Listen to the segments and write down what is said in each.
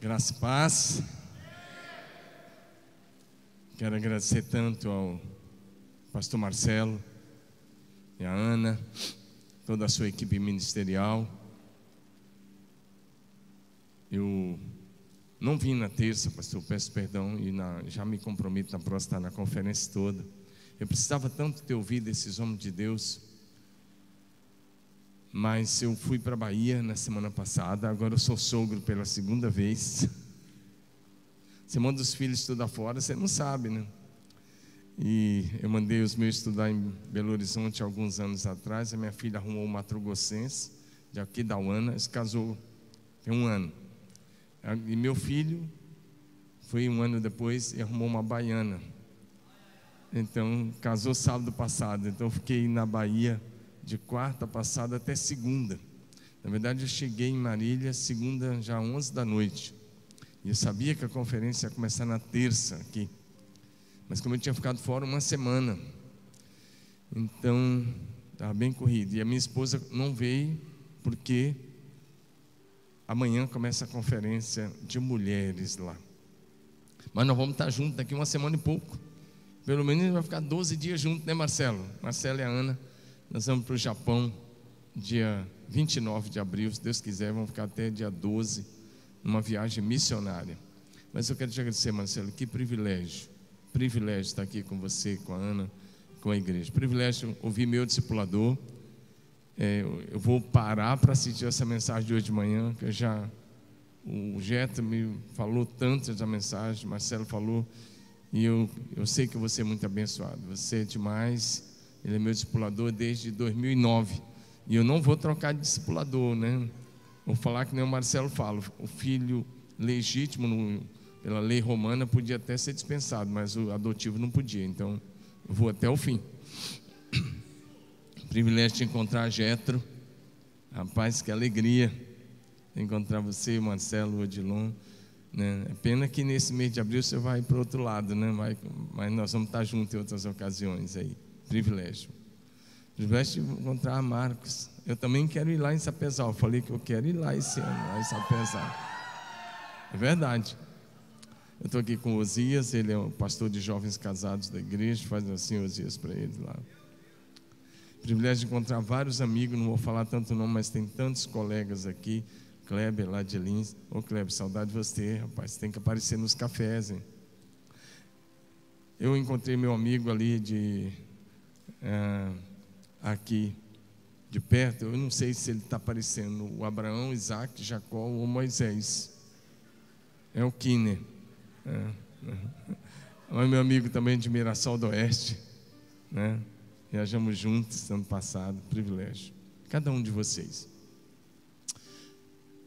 Graça e paz. Quero agradecer tanto ao pastor Marcelo e a Ana, toda a sua equipe ministerial. Eu não vim na terça, pastor, peço perdão, e já me comprometo na próxima, estar na conferência toda. Eu precisava tanto ter ouvido esses homens de Deus, mas eu fui para a Bahia na semana passada. Agora eu sou sogro pela segunda vez. Você manda os filhos estudar fora, você não sabe, né? E eu mandei os meus estudar em Belo Horizonte alguns anos atrás. A minha filha arrumou uma mato-grossense, de aqui da UANA, se casou tem um ano. E meu filho foi um ano depois e arrumou uma baiana. Então, casou sábado passado. Então, eu fiquei na Bahia de quarta passada até segunda. Na verdade, eu cheguei em Marília segunda, já 11 da noite. E eu sabia que a conferência ia começar na terça aqui. Mas como eu tinha ficado fora uma semana, então estava bem corrido. E a minha esposa não veio porque amanhã começa a conferência de mulheres lá. Mas nós vamos estar juntos daqui uma semana e pouco. Pelo menos a gente vai ficar 12 dias juntos, né, Marcelo? Marcelo e a Ana. Nós vamos para o Japão dia 29 de abril, se Deus quiser. Vamos ficar até dia 12, numa viagem missionária. Mas eu quero te agradecer, Marcelo, que privilégio estar aqui com você, com a Ana, com a igreja. Privilégio ouvir meu discipulador. Eu vou parar para assistir essa mensagem de hoje de manhã, que o Jeto me falou tanto da mensagem, Marcelo falou, e eu sei que você é muito abençoado. Você é demais. Ele é meu discipulador desde 2009, e eu não vou trocar de discipulador, né? Vou falar que nem o Marcelo fala, o filho legítimo, pela lei romana, podia até ser dispensado, mas o adotivo não podia. Então, eu vou até o fim. Privilégio de encontrar a Jetro. Rapaz, que alegria encontrar você, Marcelo, Odilon, né? É pena que nesse mês de abril você vai para o outro lado, né? Mas nós vamos estar juntos em outras ocasiões aí. Privilégio de encontrar a Marcos. Eu também quero ir lá em Sapezal. Eu falei que eu quero ir lá esse ano, lá em Sapezal. É verdade. Eu estou aqui com o Osias, ele é o pastor de jovens casados da igreja. Faz assim, Osias, para ele lá. Privilégio de encontrar vários amigos, não vou falar tanto não, mas tem tantos colegas aqui. Kleber lá de Lins. Ô Kleber, saudade de você, rapaz. Você tem que aparecer nos cafés, hein? Eu encontrei meu amigo ali aqui de perto. Eu não sei se ele está aparecendo, o Abraão, Isaac, Jacó ou Moisés. É o Kiner. Mas meu amigo também de Mirassol do Oeste, né? Viajamos juntos ano passado. Privilégio. Cada um de vocês.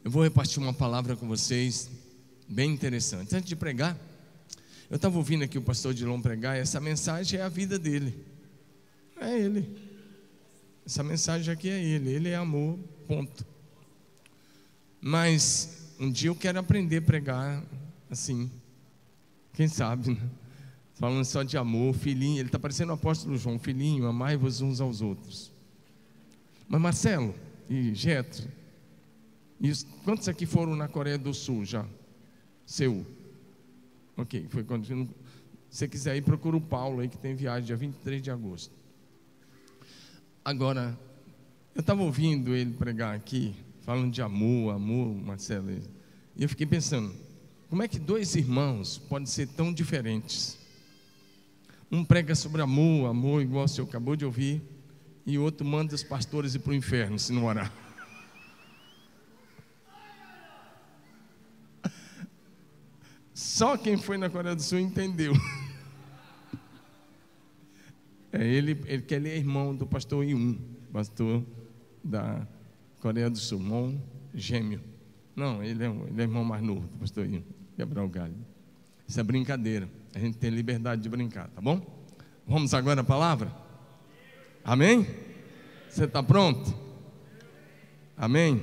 Eu vou repartir uma palavra com vocês bem interessante. Antes de pregar, eu estava ouvindo aqui o pastor Dilon pregar, e essa mensagem é a vida dele. É ele. Essa mensagem aqui é ele. Ele é amor, ponto. Mas um dia eu quero aprender a pregar assim. Quem sabe, né? Falando só de amor, filhinho. Ele está parecendo o apóstolo João. Filhinho, amai-vos uns aos outros. Mas Marcelo e Jetro, quantos aqui foram na Coreia do Sul já? Seul. Ok, foi quando. Se você quiser ir, procura o Paulo aí, que tem viagem dia 23 de agosto. Agora, eu estava ouvindo ele pregar aqui, falando de amor, Marcelo, e eu fiquei pensando, como é que dois irmãos podem ser tão diferentes? Um prega sobre amor, igual o senhor acabou de ouvir, e o outro manda os pastores ir para o inferno, se não orar. Só quem foi na Coreia do Sul entendeu. Ele que ele é irmão do pastor Yun, pastor da Coreia do Sul, irmão gêmeo. Não, ele é irmão mais novo do pastor Yun, quebrar o galho. Isso é brincadeira, a gente tem liberdade de brincar, tá bom? Vamos agora à palavra? Amém? Você está pronto? Amém?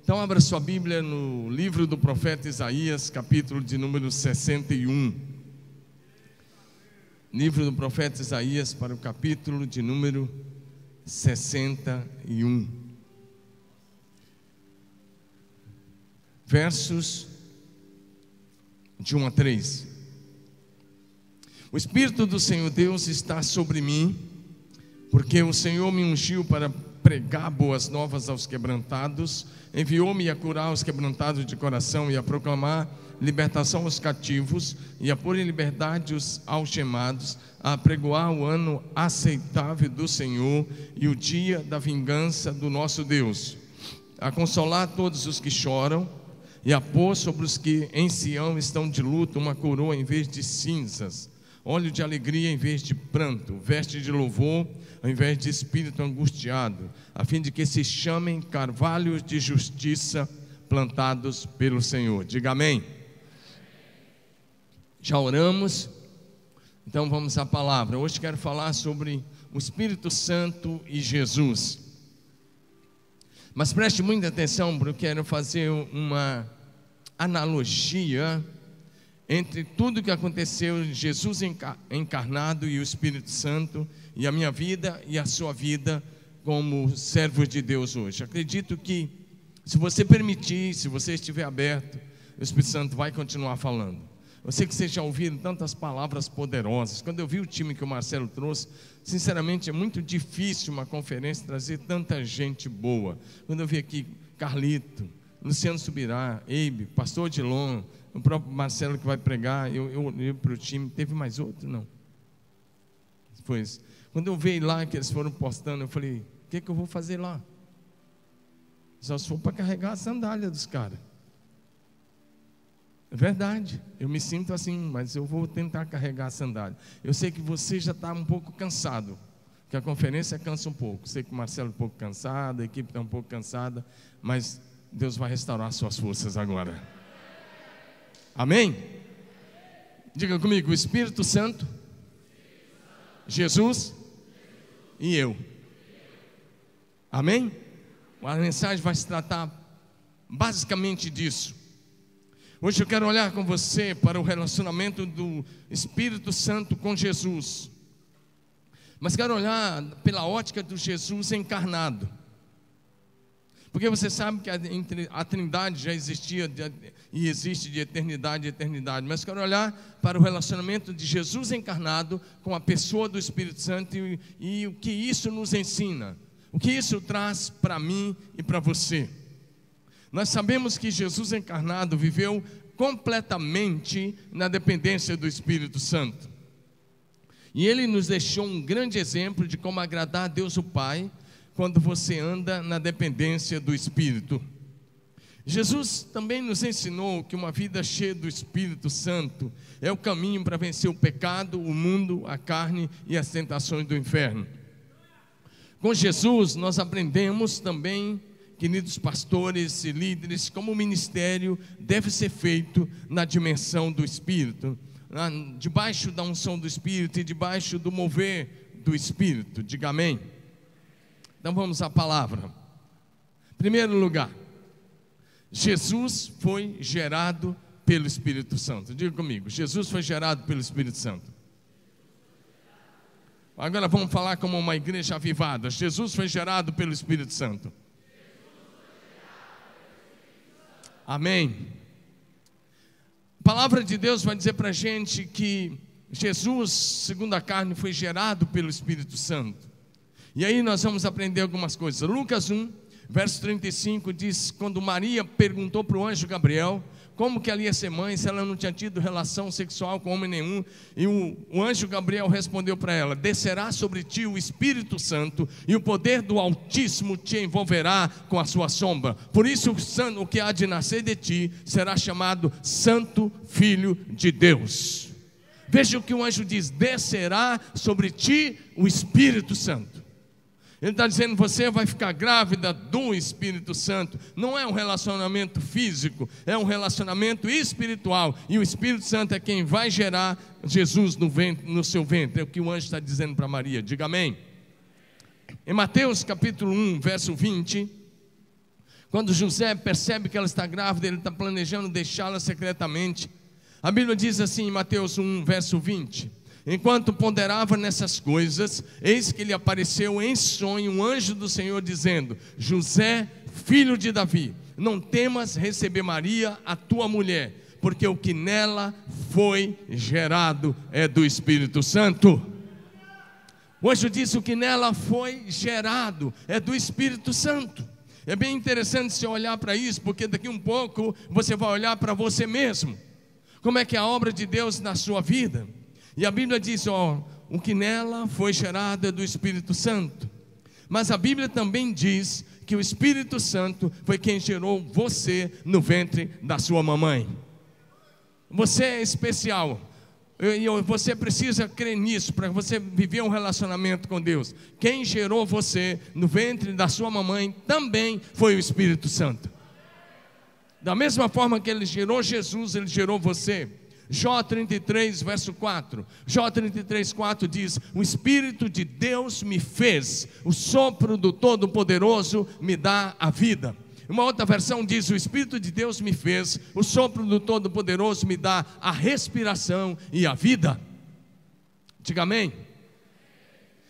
Então abra sua Bíblia no livro do profeta Isaías, capítulo de número 61. Livro do profeta Isaías, para o capítulo de número 61. Versos de 1 a 3. O Espírito do Senhor Deus está sobre mim, porque o Senhor me ungiu para pregar boas novas aos quebrantados, enviou-me a curar os quebrantados de coração e a proclamar libertação aos cativos e a pôr em liberdade os algemados, a apregoar o ano aceitável do Senhor e o dia da vingança do nosso Deus, a consolar todos os que choram e a pôr sobre os que em Sião estão de luto uma coroa em vez de cinzas, óleo de alegria em vez de pranto, veste de louvor ao invés de espírito angustiado, a fim de que se chamem carvalhos de justiça plantados pelo Senhor. Diga amém. Já oramos, então vamos à palavra. Hoje quero falar sobre o Espírito Santo e Jesus. Mas preste muita atenção, porque eu quero fazer uma analogia entre tudo que aconteceu, Jesus encarnado e o Espírito Santo, e a minha vida e a sua vida como servos de Deus hoje. Acredito que, se você permitir, se você estiver aberto, o Espírito Santo vai continuar falando. Eu sei que vocês já ouviram tantas palavras poderosas. Quando eu vi o time que o Marcelo trouxe, sinceramente é muito difícil uma conferência trazer tanta gente boa. Quando eu vi aqui Carlito, Luciano Subirá, Eibe, Pastor Dilon, o próprio Marcelo que vai pregar, eu olhei para o time. Teve mais outro? Não. Pois, quando eu vi lá que eles foram postando, eu falei, o que eu vou fazer lá? Só se for para carregar a sandália dos caras. É verdade, eu me sinto assim, mas eu vou tentar carregar a sandália. Eu sei que você já está um pouco cansado, que a conferência cansa um pouco. Sei que o Marcelo é um pouco cansado, a equipe está um pouco cansada, mas Deus vai restaurar suas forças agora. Amém? Diga comigo, o Espírito Santo, Jesus e eu. Amém? A mensagem vai se tratar basicamente disso. Hoje eu quero olhar com você para o relacionamento do Espírito Santo com Jesus, mas quero olhar pela ótica do Jesus encarnado, porque você sabe que a Trindade já existia e existe de eternidade a eternidade, mas quero olhar para o relacionamento de Jesus encarnado com a pessoa do Espírito Santo e o que isso nos ensina, o que isso traz para mim e para você. Nós sabemos que Jesus encarnado viveu completamente na dependência do Espírito Santo. E Ele nos deixou um grande exemplo de como agradar a Deus o Pai quando você anda na dependência do Espírito. Jesus também nos ensinou que uma vida cheia do Espírito Santo é o caminho para vencer o pecado, o mundo, a carne e as tentações do inferno. Com Jesus nós aprendemos também, queridos pastores e líderes, como o ministério deve ser feito na dimensão do Espírito, debaixo da unção do Espírito e debaixo do mover do Espírito. Diga amém. Então vamos à palavra. Primeiro lugar, Jesus foi gerado pelo Espírito Santo. Diga comigo, Jesus foi gerado pelo Espírito Santo. Agora vamos falar como uma igreja avivada. Jesus foi gerado pelo Espírito Santo. Amém. A palavra de Deus vai dizer para a gente que Jesus, segundo a carne, foi gerado pelo Espírito Santo. E aí nós vamos aprender algumas coisas. Lucas 1, verso 35 diz: quando Maria perguntou para o anjo Gabriel como que ela ia ser mãe, se ela não tinha tido relação sexual com homem nenhum, e o anjo Gabriel respondeu para ela: descerá sobre ti o Espírito Santo, e o poder do Altíssimo te envolverá com a sua sombra. Por isso o que há de nascer de ti será chamado Santo Filho de Deus. Veja o que o anjo diz: descerá sobre ti o Espírito Santo. Ele está dizendo, você vai ficar grávida do Espírito Santo. Não é um relacionamento físico, é um relacionamento espiritual. E o Espírito Santo é quem vai gerar Jesus no seu ventre. É o que o anjo está dizendo para Maria. Diga amém. Em Mateus capítulo 1, verso 20, quando José percebe que ela está grávida, ele está planejando deixá-la secretamente. A Bíblia diz assim em Mateus 1, verso 20: enquanto ponderava nessas coisas, eis que lhe apareceu em sonho um anjo do Senhor dizendo: José, filho de Davi, não temas receber Maria, a tua mulher, porque o que nela foi gerado é do Espírito Santo. O anjo disse: o que nela foi gerado é do Espírito Santo. É bem interessante você olhar para isso, porque daqui um pouco você vai olhar para você mesmo. Como é que é a obra de Deus na sua vida? E a Bíblia diz, o que nela foi gerado é do Espírito Santo. Mas a Bíblia também diz que o Espírito Santo foi quem gerou você no ventre da sua mamãe. Você é especial. Você precisa crer nisso para você viver um relacionamento com Deus. Quem gerou você no ventre da sua mamãe também foi o Espírito Santo. Da mesma forma que Ele gerou Jesus, Ele gerou você. Jó 33, verso 4. Jó 33, 4 diz: o Espírito de Deus me fez, o sopro do Todo-Poderoso me dá a vida. Uma outra versão diz: o Espírito de Deus me fez, o sopro do Todo-Poderoso me dá a respiração e a vida. Diga amém.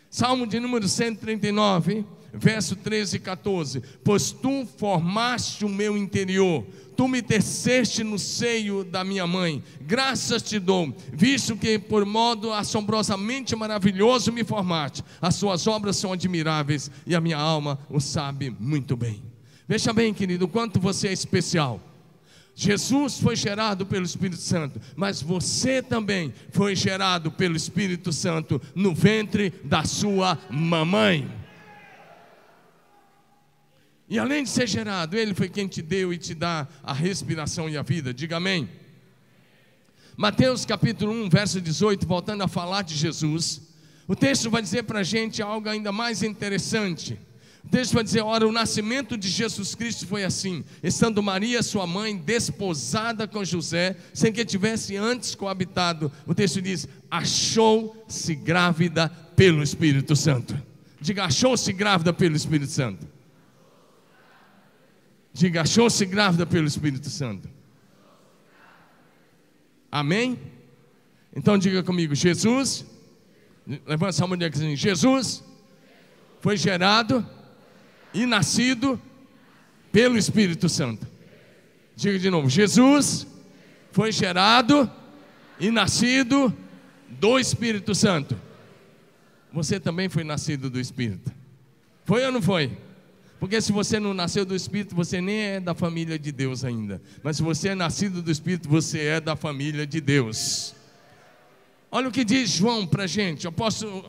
Salmo de número 139, verso 13 e 14. Pois tu formaste o meu interior, tu me teceste no seio da minha mãe. Graças te dou, visto que por modo assombrosamente maravilhoso me formaste. As suas obras são admiráveis e a minha alma o sabe muito bem. Veja bem, querido, o quanto você é especial. Jesus foi gerado pelo Espírito Santo, mas você também foi gerado pelo Espírito Santo no ventre da sua mamãe. E além de ser gerado, Ele foi quem te deu e te dá a respiração e a vida. Diga amém. Mateus capítulo 1, verso 18, voltando a falar de Jesus, o texto vai dizer para a gente algo ainda mais interessante. O texto vai dizer: ora, o nascimento de Jesus Cristo foi assim: estando Maria, sua mãe, desposada com José, sem que tivesse antes coabitado, o texto diz: achou-se grávida pelo Espírito Santo. Diga: achou-se grávida pelo Espírito Santo. Diga: achou-se grávida pelo Espírito Santo. Amém? Então diga comigo: Jesus, levanta essa mão e diga assim: Jesus foi gerado e nascido pelo Espírito Santo. Diga de novo: Jesus foi gerado e nascido do Espírito Santo. Você também foi nascido do Espírito. Foi ou não foi? Porque se você não nasceu do Espírito, você nem é da família de Deus ainda. Mas se você é nascido do Espírito, você é da família de Deus. Olha o que diz João para a gente. O apóstolo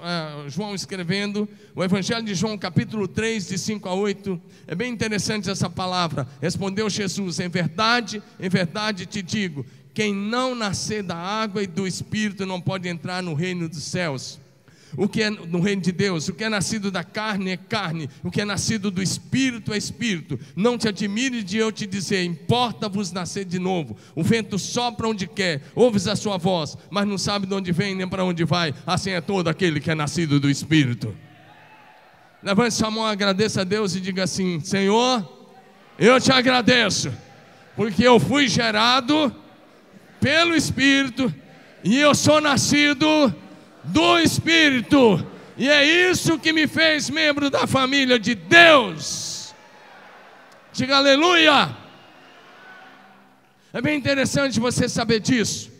João escrevendo o Evangelho de João, capítulo 3, de 5 a 8. É bem interessante essa palavra. Respondeu Jesus: em verdade te digo, quem não nascer da água e do Espírito não pode entrar no reino dos céus. O que é no reino de Deus, o que é nascido da carne é carne, o que é nascido do Espírito é Espírito. Não te admire de eu te dizer: importa-vos nascer de novo. O vento sopra onde quer, ouves a sua voz, mas não sabe de onde vem nem para onde vai. Assim é todo aquele que é nascido do Espírito. Levante sua mão, agradeça a Deus e diga assim: Senhor, eu te agradeço, porque eu fui gerado pelo Espírito e eu sou nascido do Espírito, e é isso que me fez membro da família de Deus. Diga aleluia. É bem interessante você saber disso,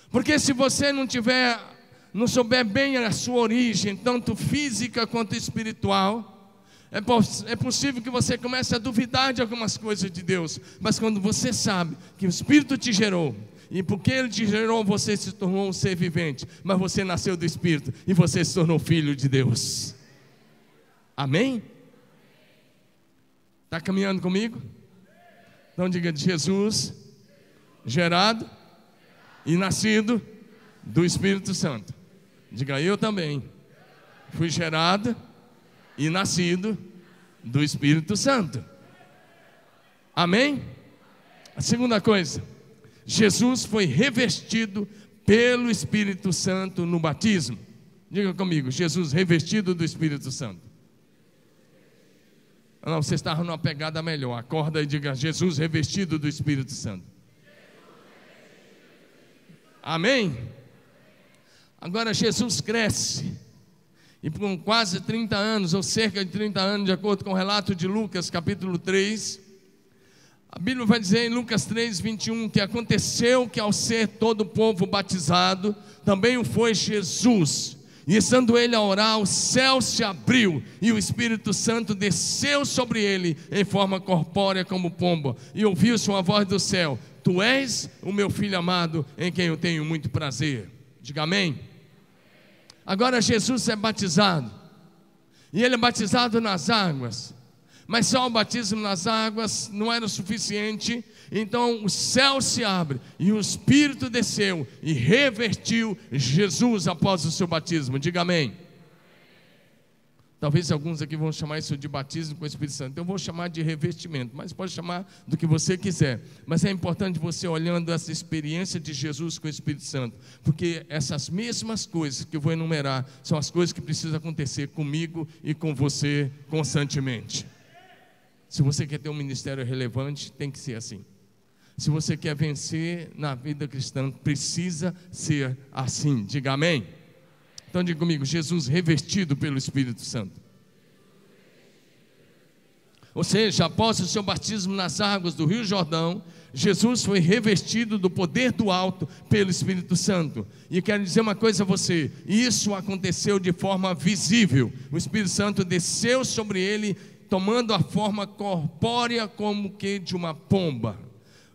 porque se você não souber bem a sua origem, tanto física quanto espiritual, é possível que você comece a duvidar de algumas coisas de Deus. Mas quando você sabe que o Espírito te gerou, e porque Ele te gerou, você se tornou um ser vivente. Mas você nasceu do Espírito e você se tornou filho de Deus. Amém? Está caminhando comigo? Então diga: de Jesus, gerado e nascido do Espírito Santo. Diga: eu também fui gerado e nascido do Espírito Santo. Amém? A segunda coisa: Jesus foi revestido pelo Espírito Santo no batismo. Diga comigo: Jesus revestido do Espírito Santo. Não, você está numa pegada melhor. Acorda e diga: Jesus revestido do Espírito Santo. Amém? Agora Jesus cresce, e por quase 30 anos, ou cerca de 30 anos, de acordo com o relato de Lucas capítulo 3, A Bíblia vai dizer em Lucas 3:21 que aconteceu que ao ser todo o povo batizado, também o foi Jesus. E estando ele a orar, o céu se abriu e o Espírito Santo desceu sobre ele em forma corpórea como pomba. E ouviu-se uma voz do céu: Tu és o meu filho amado, em quem eu tenho muito prazer. Diga amém. Agora Jesus é batizado. E ele é batizado nas águas. Mas só o batismo nas águas não era o suficiente. Então o céu se abre e o Espírito desceu e revertiu Jesus após o seu batismo. Diga amém. Talvez alguns aqui vão chamar isso de batismo com o Espírito Santo. Eu vou chamar de revestimento, mas pode chamar do que você quiser. Mas é importante você olhando essa experiência de Jesus com o Espírito Santo, porque essas mesmas coisas que eu vou enumerar são as coisas que precisam acontecer comigo e com você constantemente. Se você quer ter um ministério relevante, tem que ser assim. Se você quer vencer na vida cristã, precisa ser assim. Diga amém. Então diga comigo: Jesus revestido pelo Espírito Santo. Ou seja, após o seu batismo nas águas do Rio Jordão, Jesus foi revestido do poder do alto pelo Espírito Santo. E quero dizer uma coisa a você: isso aconteceu de forma visível. O Espírito Santo desceu sobre ele, tomando a forma corpórea como que de uma pomba.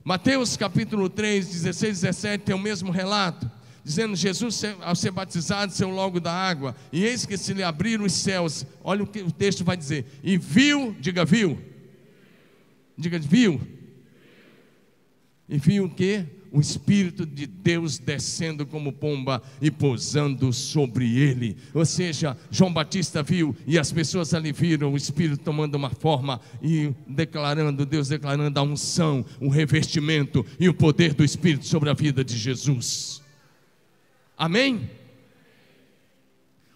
Mateus capítulo 3, 16 e 17 tem o mesmo relato, dizendo: Jesus ao ser batizado saiu logo da água, e eis que se lhe abriram os céus. Olha o que o texto vai dizer: e viu, diga viu, diga viu, e viu o que? O Espírito de Deus descendo como pomba e pousando sobre ele. Ou seja, João Batista viu, e as pessoas ali viram o Espírito tomando uma forma e declarando, Deus declarando a unção, o revestimento e o poder do Espírito sobre a vida de Jesus. Amém?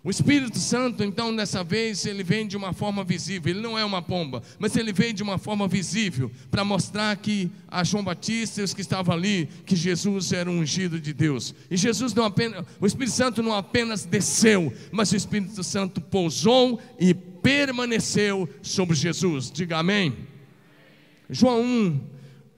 O Espírito Santo, então, dessa vez, ele vem de uma forma visível. Ele não é uma pomba, mas ele vem de uma forma visível, para mostrar que a João Batista e os que estavam ali, que Jesus era um ungido de Deus. E Jesus não apenas, o Espírito Santo não apenas desceu, mas o Espírito Santo pousou e permaneceu sobre Jesus. Diga amém. João 1,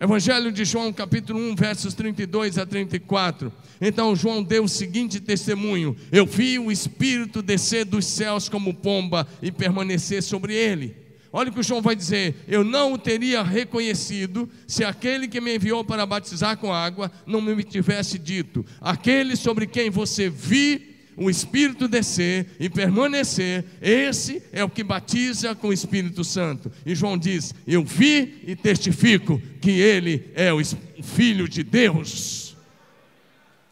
Evangelho de João capítulo 1, versos 32 a 34. Então João deu o seguinte testemunho: eu vi o Espírito descer dos céus como pomba e permanecer sobre ele. Olha o que o João vai dizer: eu não o teria reconhecido se aquele que me enviou para batizar com água não me tivesse dito: aquele sobre quem você viu o Espírito descer e permanecer, esse é o que batiza com o Espírito Santo. E João diz: eu vi e testifico que ele é o Filho de Deus.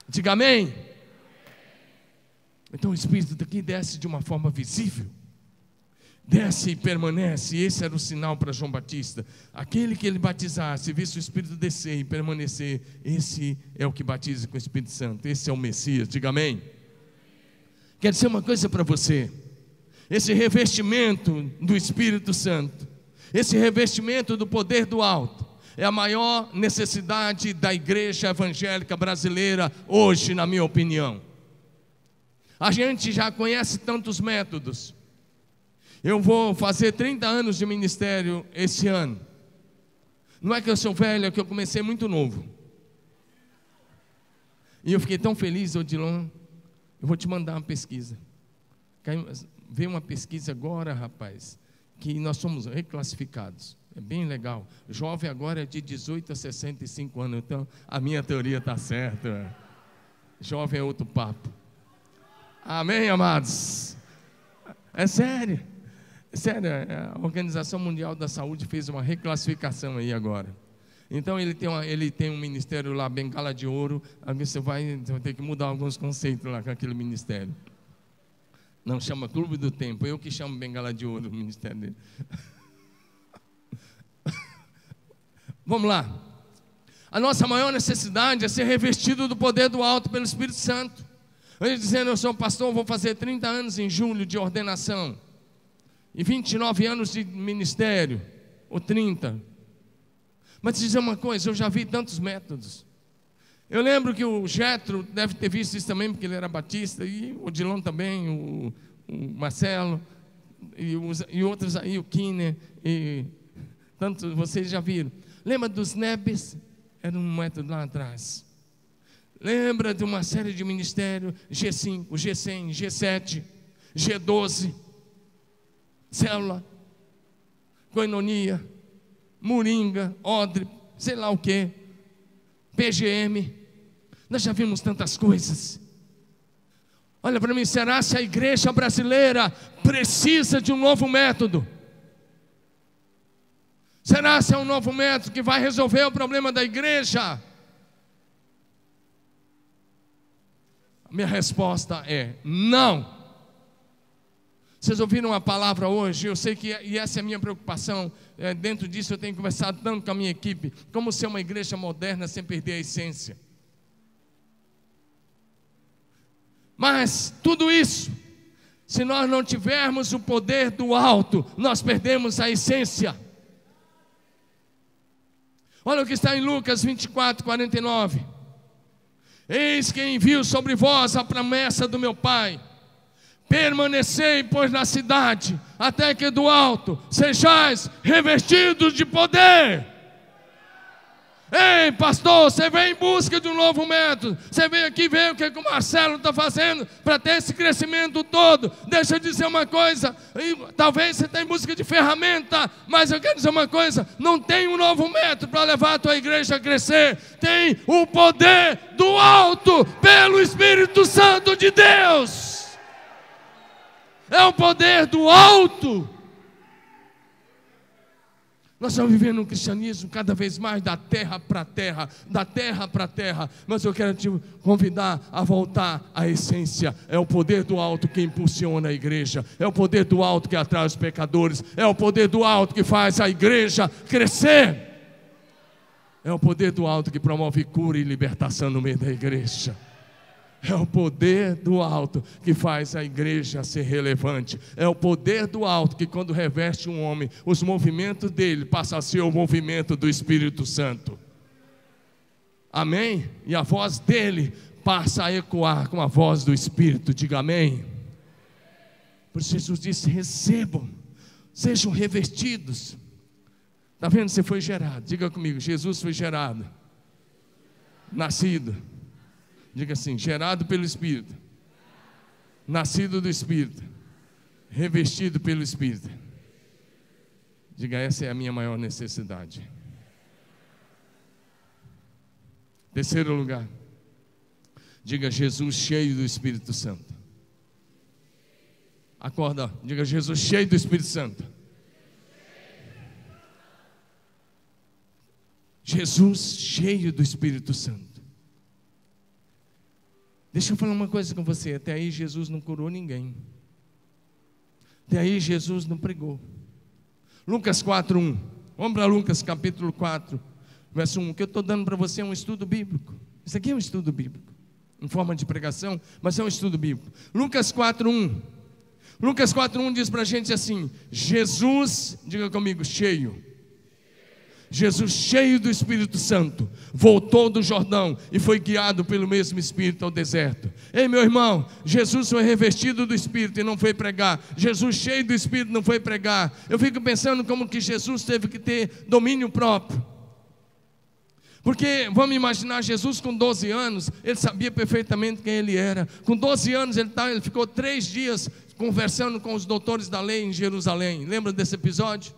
Diga amém. Então o Espírito daqui desce de uma forma visível, desce e permanece. E esse era o sinal para João Batista: aquele que ele batizasse, visse o Espírito descer e permanecer, esse é o que batiza com o Espírito Santo. Esse é o Messias. Diga amém. Quero dizer uma coisa para você: esse revestimento do Espírito Santo, esse revestimento do poder do alto, é a maior necessidade da igreja evangélica brasileira hoje, na minha opinião. A gente já conhece tantos métodos. Eu vou fazer 30 anos de ministério esse ano. Não é que eu sou velho, é que eu comecei muito novo. E eu fiquei tão feliz, Odilon. Eu vou te mandar uma pesquisa. Veio uma pesquisa agora, rapaz, que nós somos reclassificados. É bem legal. Jovem agora é de 18 a 65 anos. Então a minha teoria está certa. Jovem é outro papo. Amém, amados? É sério. É sério. A Organização Mundial da Saúde fez uma reclassificação aí agora. Então ele tem um ministério lá, bengala de ouro. Você vai ter que mudar alguns conceitos lá com aquele ministério. Não chama Clube do Tempo, eu que chamo bengala de ouro o ministério dele. Vamos lá. A nossa maior necessidade é ser revestido do poder do alto pelo Espírito Santo. Ele dizendo: eu sou pastor, vou fazer 30 anos em julho de ordenação e 29 anos de ministério, ou 30. Mas te dizer uma coisa, eu já vi tantos métodos. Eu lembro que o Jetro deve ter visto isso também, porque ele era batista, e o Odilon também, o Marcelo, e outros aí, o Kiner, e tantos, vocês já viram. Lembra dos Nebes? Era um método lá atrás. Lembra de uma série de ministérios, G5, G100, G7, G12, célula, coinonia, moringa, odre, sei lá o que, PGM. Nós já vimos tantas coisas. Olha para mim, será se a igreja brasileira precisa de um novo método? Será se é um novo método que vai resolver o problema da igreja? A minha resposta é não. Vocês ouviram a palavra hoje? Eu sei que, e essa é a minha preocupação, dentro disso eu tenho conversado tanto com a minha equipe, como ser uma igreja moderna sem perder a essência. Mas tudo isso, se nós não tivermos o poder do alto, nós perdemos a essência. Olha o que está em Lucas 24, 49. Eis que envio sobre vós a promessa do meu Pai. Permanecei, pois, na cidade, até que do alto sejais revestidos de poder. Ei, pastor, você vem em busca de um novo método. Você vem aqui ver o que o Marcelo está fazendo para ter esse crescimento todo. Deixa eu dizer uma coisa. Talvez você está em busca de ferramenta, mas eu quero dizer uma coisa: não tem um novo método para levar a tua igreja a crescer. Tem o poder do alto pelo Espírito Santo de Deus. É o poder do alto. Nós estamos vivendo um cristianismo cada vez mais da terra para a terra, da terra para a terra. Mas eu quero te convidar a voltar à essência. É o poder do alto que impulsiona a igreja. É o poder do alto que atrai os pecadores. É o poder do alto que faz a igreja crescer. É o poder do alto que promove cura e libertação no meio da igreja. É o poder do alto que faz a igreja ser relevante. É o poder do alto que, quando reveste um homem, os movimentos dele passam a ser o movimento do Espírito Santo. Amém? E a voz dele passa a ecoar com a voz do Espírito. Diga amém. Por isso Jesus disse: recebam, sejam revestidos. Está vendo? Você foi gerado. Diga comigo: Jesus foi gerado, nascido. Diga assim: gerado pelo Espírito, nascido do Espírito, revestido pelo Espírito. Diga: essa é a minha maior necessidade. Terceiro lugar, diga: Jesus cheio do Espírito Santo. Acorda, diga: Jesus cheio do Espírito Santo. Jesus cheio do Espírito Santo. Deixa eu falar uma coisa com você. Até aí Jesus não curou ninguém. Até aí Jesus não pregou. Lucas 4:1. Vamos para Lucas capítulo 4, verso 1. O que eu estou dando para você é um estudo bíblico. Isso aqui é um estudo bíblico, em forma de pregação, mas é um estudo bíblico. Lucas 4:1. Lucas 4:1 diz para a gente assim: Jesus, diga comigo, cheio. Jesus cheio do Espírito Santo voltou do Jordão e foi guiado pelo mesmo Espírito ao deserto. Ei, meu irmão, Jesus foi revestido do Espírito e não foi pregar. Jesus cheio do Espírito não foi pregar. Eu fico pensando como que Jesus teve que ter domínio próprio. Porque vamos imaginar Jesus com 12 anos, ele sabia perfeitamente quem ele era. Com 12 anos ele ficou 3 dias conversando com os doutores da lei em Jerusalém. Lembra desse episódio?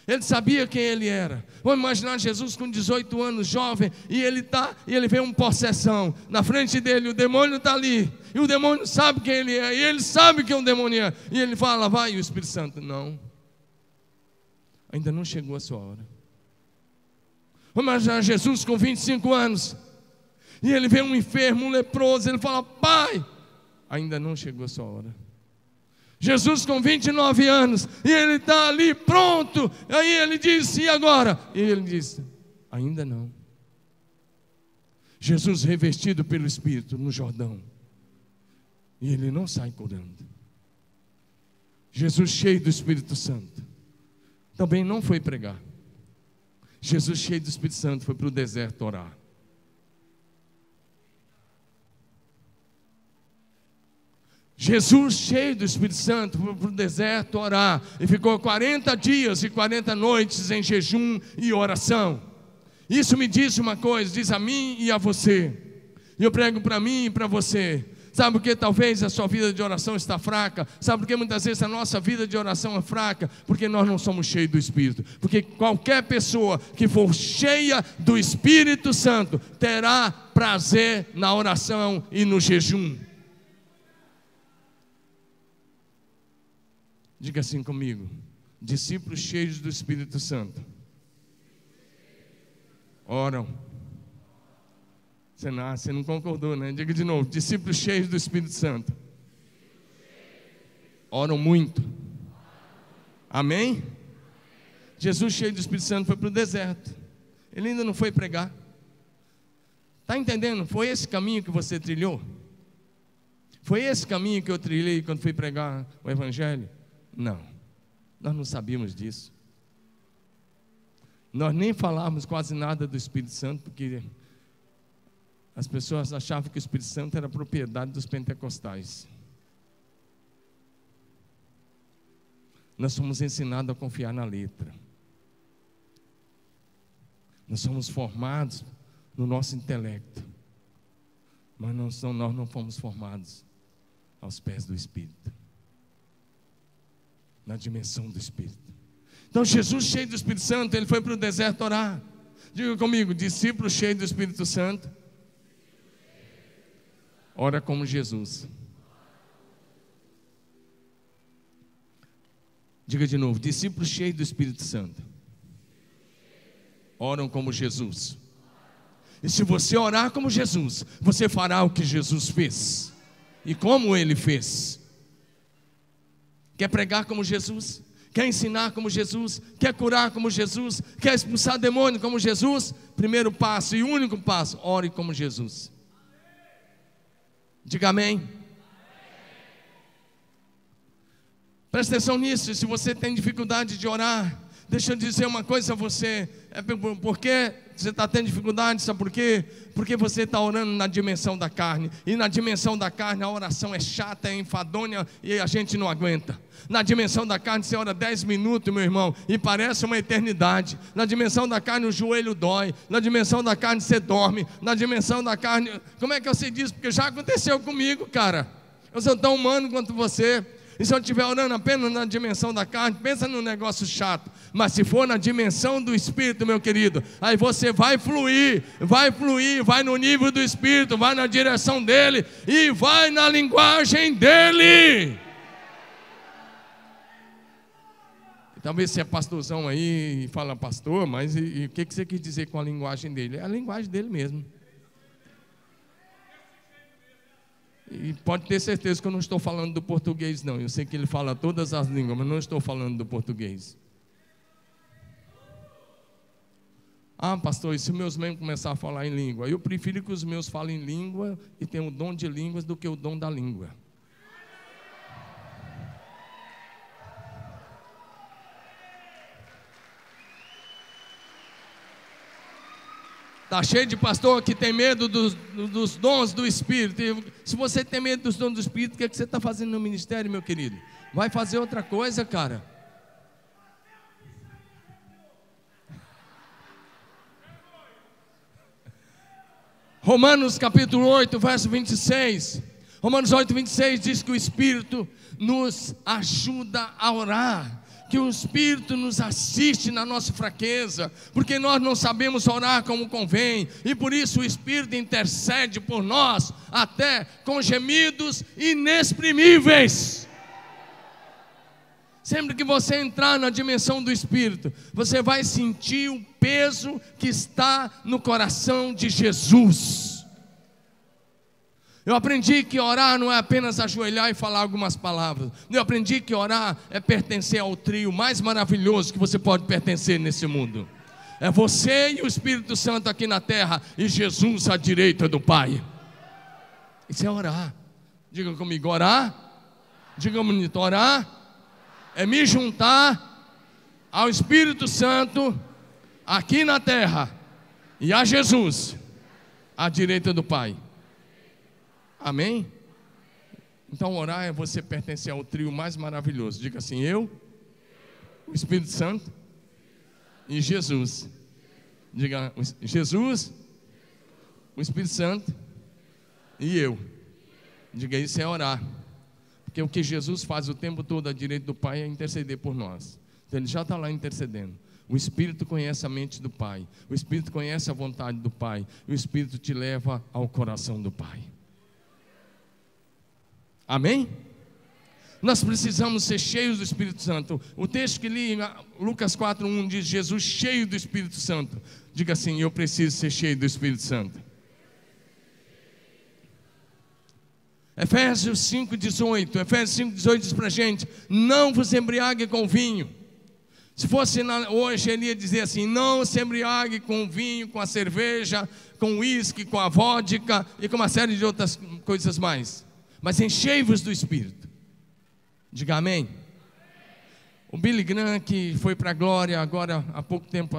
Ele sabia quem ele era. Vamos imaginar Jesus com 18 anos, jovem, e ele vê uma possessão. Na frente dele, o demônio está ali. E o demônio sabe quem ele é. E ele sabe quem é um demônio é. E ele fala: vai. E o Espírito Santo: não. Ainda não chegou a sua hora. Vamos imaginar Jesus com 25 anos. E ele vê um enfermo, um leproso. Ele fala: pai. Ainda não chegou a sua hora. Jesus com 29 anos, e ele está ali pronto. Aí ele disse: e agora? E ele disse: ainda não. Jesus revestido pelo Espírito no Jordão, e ele não sai curando. Jesus cheio do Espírito Santo também não foi pregar. Jesus cheio do Espírito Santo foi para o deserto orar. Jesus cheio do Espírito Santo foi para o deserto orar. E ficou 40 dias e 40 noites em jejum e oração. Isso me diz uma coisa, diz a mim e a você. E eu prego para mim e para você. Sabe por que talvez a sua vida de oração está fraca? Sabe por que muitas vezes a nossa vida de oração é fraca? Porque nós não somos cheios do Espírito. Porque qualquer pessoa que for cheia do Espírito Santo terá prazer na oração e no jejum. Diga assim comigo: discípulos cheios do Espírito Santo oram. Você não concordou, né? Diga de novo: discípulos cheios do Espírito Santo oram muito. Amém? Jesus, cheio do Espírito Santo, foi para o deserto. Ele ainda não foi pregar. Está entendendo? Foi esse caminho que você trilhou? Foi esse caminho que eu trilhei quando fui pregar o Evangelho? Não, nós não sabíamos disso. Nós nem falávamos quase nada do Espírito Santo, porque as pessoas achavam que o Espírito Santo era propriedade dos pentecostais. Nós somos ensinados a confiar na letra. Nós somos formados no nosso intelecto, mas nós não fomos formados aos pés do Espírito, na dimensão do Espírito. Então Jesus, cheio do Espírito Santo, ele foi para o deserto orar. Diga comigo: discípulo cheio do Espírito Santo ora como Jesus. Diga de novo: discípulos cheios do Espírito Santo oram como Jesus. E se você orar como Jesus, você fará o que Jesus fez. E como ele fez. Quer pregar como Jesus? Quer ensinar como Jesus? Quer curar como Jesus? Quer expulsar demônio como Jesus? Primeiro passo e único passo: ore como Jesus. Diga amém. Presta atenção nisso. Se você tem dificuldade de orar, deixa eu dizer uma coisa a você. Por que você está tendo dificuldade? Sabe por quê? Porque você está orando na dimensão da carne. E na dimensão da carne a oração é chata, é enfadonha e a gente não aguenta. Na dimensão da carne você ora 10 minutos, meu irmão, e parece uma eternidade. Na dimensão da carne o joelho dói. Na dimensão da carne você dorme. Na dimensão da carne... Como é que eu sei disso? Porque já aconteceu comigo, cara. Eu sou tão humano quanto você. E se eu estiver orando apenas na dimensão da carne, pensa num negócio chato. Mas se for na dimensão do Espírito, meu querido, aí você vai fluir, vai no nível do Espírito, vai na direção dele e vai na linguagem dele. E talvez você é pastorzão aí e fala: pastor, mas o que você quis dizer com a linguagem dele? É a linguagem dele mesmo. E pode ter certeza que eu não estou falando do português, não. Eu sei que ele fala todas as línguas, mas não estou falando do português. Ah, pastor, e se meus membros começarem a falar em língua? Eu prefiro que os meus falem em língua e tenham o dom de línguas do que o dom da língua. Está cheio de pastor que tem medo dos dons do Espírito. E se você tem medo dos dons do Espírito, o que você está fazendo no ministério, meu querido? Vai fazer outra coisa, cara. Romanos capítulo 8, verso 26. Romanos 8, 26 diz que o Espírito nos ajuda a orar, que o Espírito nos assiste na nossa fraqueza, porque nós não sabemos orar como convém, e por isso o Espírito intercede por nós, até com gemidos inexprimíveis. Sempre que você entrar na dimensão do Espírito, você vai sentir o peso que está no coração de Jesus. Eu aprendi que orar não é apenas ajoelhar e falar algumas palavras. Eu aprendi que orar é pertencer ao trio mais maravilhoso que você pode pertencer nesse mundo. É você e o Espírito Santo aqui na terra e Jesus à direita do Pai. Isso é orar. Diga comigo: orar. Diga bonito: orar é me juntar ao Espírito Santo aqui na terra e a Jesus à direita do Pai. Amém? Então orar é você pertencer ao trio mais maravilhoso. Diga assim: eu, o Espírito Santo e Jesus Diga: Jesus, o Espírito Santo e eu. Diga: isso é orar. Porque o que Jesus faz o tempo todo à direita do Pai é interceder por nós. Então Ele já está lá intercedendo. O Espírito conhece a mente do Pai, o Espírito conhece a vontade do Pai, o Espírito te leva ao coração do Pai. Amém? Nós precisamos ser cheios do Espírito Santo. O texto que li, Lucas 4:1, diz: Jesus cheio do Espírito Santo. Diga assim: eu preciso ser cheio do Espírito Santo. Efésios 5:18. Efésios 5:18 diz para a gente: não vos embriague com vinho. Se fosse hoje, ele ia dizer assim: não se embriague com o vinho, com a cerveja, com o uísque, com a vodka e com uma série de outras coisas mais. Mas enchei-vos do Espírito. Diga amém. O Billy Graham, que foi para a glória agora há pouco tempo,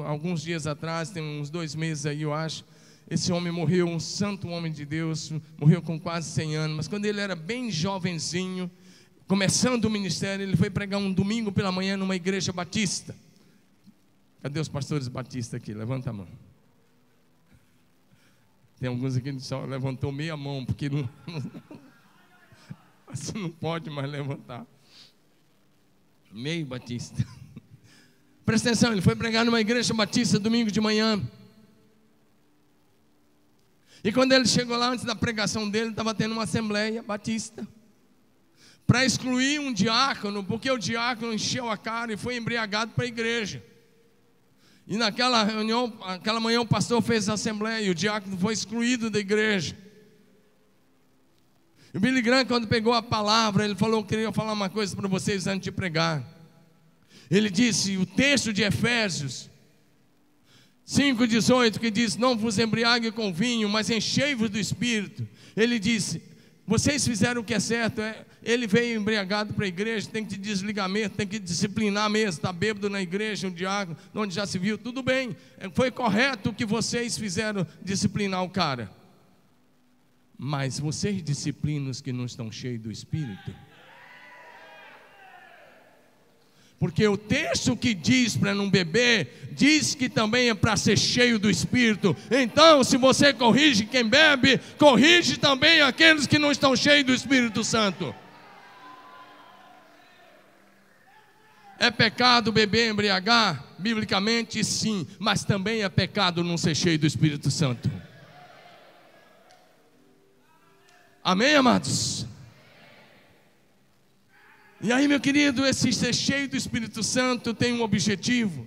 alguns dias atrás, tem uns 2 meses aí eu acho. Esse homem morreu, um santo homem de Deus, morreu com quase 100 anos. Mas quando ele era bem jovenzinho, começando o ministério, ele foi pregar um domingo pela manhã numa igreja batista. Cadê os pastores batistas aqui? Levanta a mão. Tem alguns aqui que só levantou meia mão, porque você não pode mais levantar. Meio batista. Presta atenção, ele foi pregar numa igreja batista domingo de manhã. E quando ele chegou lá, antes da pregação dele, estava tendo uma assembleia batista para excluir um diácono, porque o diácono encheu a cara e foi embriagado para a igreja. E naquela reunião, aquela manhã, o pastor fez a assembleia e o diácono foi excluído da igreja. E o Billy Graham, quando pegou a palavra, ele falou: eu queria falar uma coisa para vocês antes de pregar. Ele disse, o texto de Efésios 5:18, que diz: não vos embriague com vinho, mas enchei-vos do Espírito. Ele disse: vocês fizeram o que é certo. Ele veio embriagado para a igreja, tem que desligar mesmo, tem que disciplinar mesmo. Está bêbado na igreja, um diácono, onde já se viu, tudo bem, foi correto o que vocês fizeram, disciplinar o cara. Mas vocês disciplinam os que não estão cheios do Espírito? Porque o texto que diz para não beber, diz que também é para ser cheio do Espírito. Então, se você corrige quem bebe, corrige também aqueles que não estão cheios do Espírito Santo. É pecado beber, embriagar? Biblicamente sim, mas também é pecado não ser cheio do Espírito Santo. Amém, amados? E aí, meu querido, esse ser cheio do Espírito Santo tem um objetivo.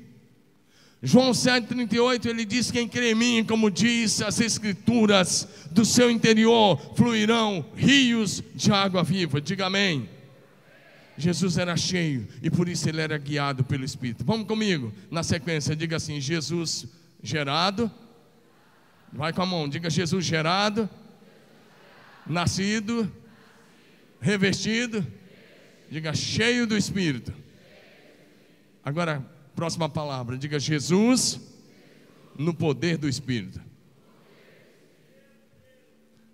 João 7,38, ele diz: quem crê em mim, como diz as Escrituras, do seu interior fluirão rios de água viva. Diga amém. Jesus era cheio e por isso ele era guiado pelo Espírito. Vamos comigo, na sequência, diga assim: Jesus gerado. Vai com a mão, diga: Jesus gerado, nascido, revestido. Diga: cheio do Espírito. Agora, próxima palavra, diga: Jesus no poder do Espírito.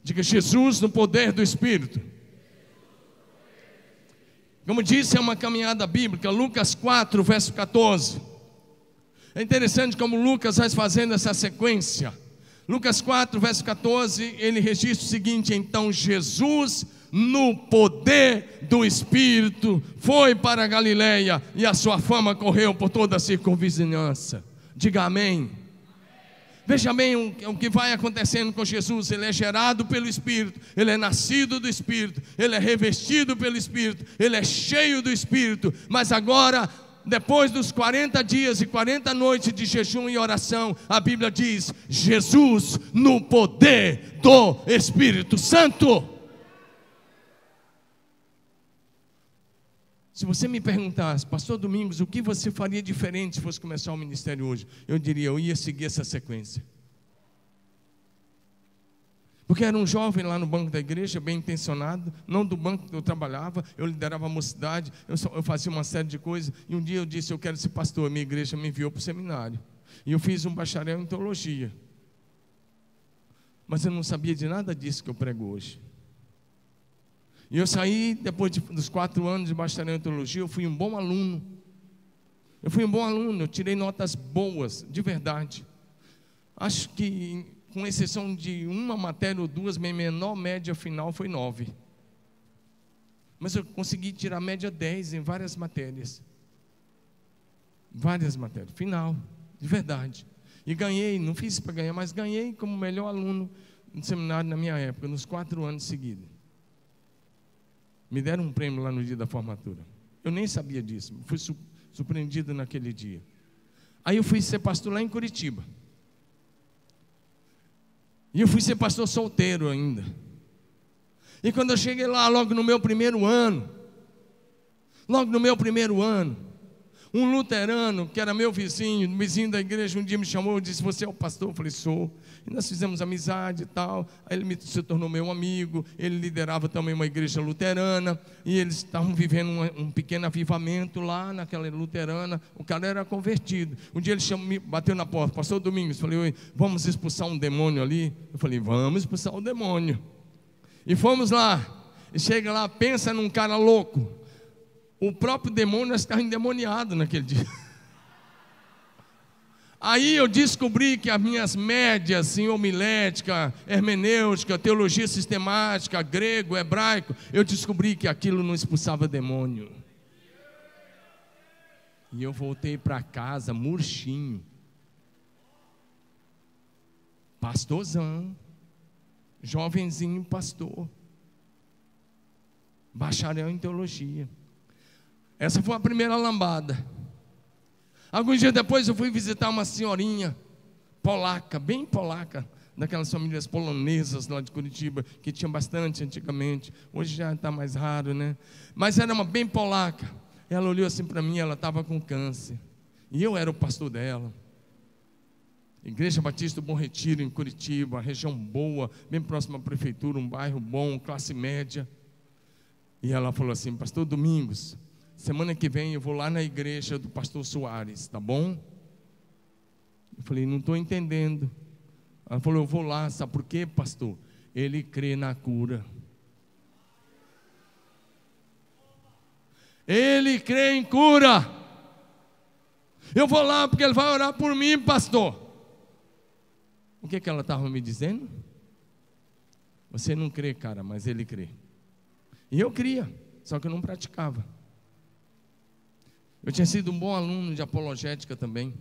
Diga: Jesus no poder do Espírito. Como disse, é uma caminhada bíblica. Lucas 4, verso 14. É interessante como Lucas vai fazendo essa sequência. Lucas 4, verso 14, ele registra o seguinte: então Jesus, no poder do Espírito, foi para a Galileia, e a sua fama correu por toda a circunvizinhança. Diga amém. Veja bem o que vai acontecendo com Jesus. Ele é gerado pelo Espírito, ele é nascido do Espírito, ele é revestido pelo Espírito, ele é cheio do Espírito. Mas agora, depois dos 40 dias e 40 noites de jejum e oração, a Bíblia diz: Jesus no poder do Espírito Santo. Se você me perguntasse: pastor Domingos, o que você faria diferente se fosse começar o ministério hoje? Eu diria: eu ia seguir essa sequência. Porque era um jovem lá no banco da igreja, bem intencionado, não do banco que eu trabalhava, eu liderava a mocidade, eu fazia uma série de coisas, e um dia eu disse: eu quero ser pastor. A minha igreja me enviou para o seminário, e eu fiz um bacharel em teologia, mas eu não sabia de nada disso que eu prego hoje. E eu saí, depois dos 4 anos de bacharel em teologia, eu fui um bom aluno. Eu tirei notas boas, de verdade. Acho que, com exceção de uma matéria ou duas, minha menor média final foi 9. Mas eu consegui tirar média 10 em várias matérias. Várias matérias, final, de verdade. E ganhei, não fiz para ganhar, mas ganhei como melhor aluno no seminário na minha época, nos 4 anos seguidos. Me deram um prêmio lá no dia da formatura. Eu nem sabia disso, fui surpreendido naquele dia. Aí eu fui ser pastor lá em Curitiba. E eu fui ser pastor solteiro ainda. E quando eu cheguei lá, logo no meu primeiro ano, um luterano, que era meu vizinho da igreja, um dia me chamou e disse: você é o pastor? Eu falei: sou. E nós fizemos amizade e tal. Aí ele se tornou meu amigo. Ele liderava também uma igreja luterana. E eles estavam vivendo um pequeno avivamento lá naquela luterana. O cara era convertido. Um dia ele me bateu na porta: pastor Domingos. Eu falei: oi, vamos expulsar um demônio ali? Eu falei: vamos expulsar o demônio. E fomos lá. E chega lá, pensa num cara louco. O próprio demônio estava endemoniado naquele dia. Aí eu descobri que as minhas médias em homilética, hermenêutica, teologia sistemática, grego, hebraico, eu descobri que aquilo não expulsava demônio. E eu voltei para casa murchinho, pastorzão, jovenzinho pastor, bacharel em teologia. Essa foi a primeira lambada. Alguns dias depois eu fui visitar uma senhorinha polaca, bem polaca, daquelas famílias polonesas lá de Curitiba, que tinha bastante antigamente. Hoje já está mais raro, né? Mas era uma bem polaca. Ela olhou assim para mim, ela estava com câncer. E eu era o pastor dela. Igreja Batista do Bom Retiro, em Curitiba, região boa, bem próxima à prefeitura, um bairro bom, classe média. E ela falou assim: pastor Domingos, semana que vem eu vou lá na igreja do pastor Soares, tá bom? Eu falei: não estou entendendo. Ela falou: eu vou lá, sabe por quê, pastor? Ele crê na cura. Ele crê em cura. Eu vou lá porque ele vai orar por mim, pastor. O que ela estava me dizendo? Você não crê, cara, mas ele crê. E eu cria, só que eu não praticava. Eu tinha sido um bom aluno de apologética também.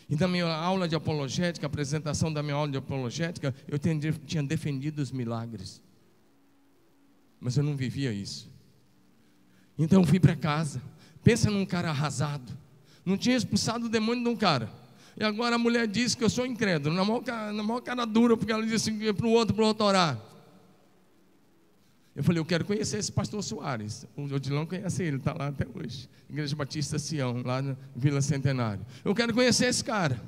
E na minha aula de apologética, a apresentação da minha aula de apologética, eu tinha defendido os milagres. Mas eu não vivia isso. Então eu fui para casa. Pensa num cara arrasado. Não tinha expulsado o demônio de um cara. E agora a mulher diz que eu sou incrédulo. Na maior cara dura, porque ela disse para o outro orar. Eu falei: eu quero conhecer esse pastor Soares. O Odilão conhece ele, está lá até hoje. Igreja Batista Sião, lá na Vila Centenário. Eu quero conhecer esse cara.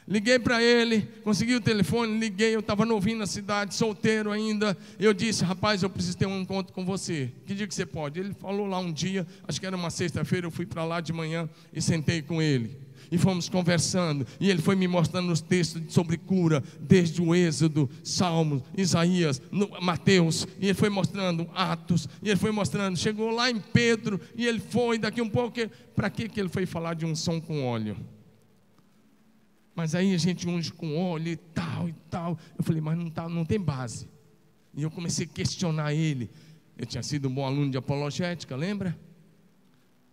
Liguei para ele, consegui o telefone, liguei. Eu estava novinho na cidade, solteiro ainda. Eu disse: rapaz, eu preciso ter um encontro com você. Que dia que você pode? Ele falou lá um dia, acho que era uma sexta-feira. Eu fui para lá de manhã e sentei com ele. E fomos conversando, e ele foi me mostrando os textos sobre cura, desde o Êxodo, Salmos, Isaías, Mateus, e ele foi mostrando Atos, e ele foi mostrando, chegou lá em Pedro, e ele foi, daqui um pouco, para que ele foi falar de unção com óleo? Mas aí a gente unge com óleo e tal, eu falei: mas não tem base. E eu comecei a questionar ele. Eu tinha sido um bom aluno de apologética, lembra?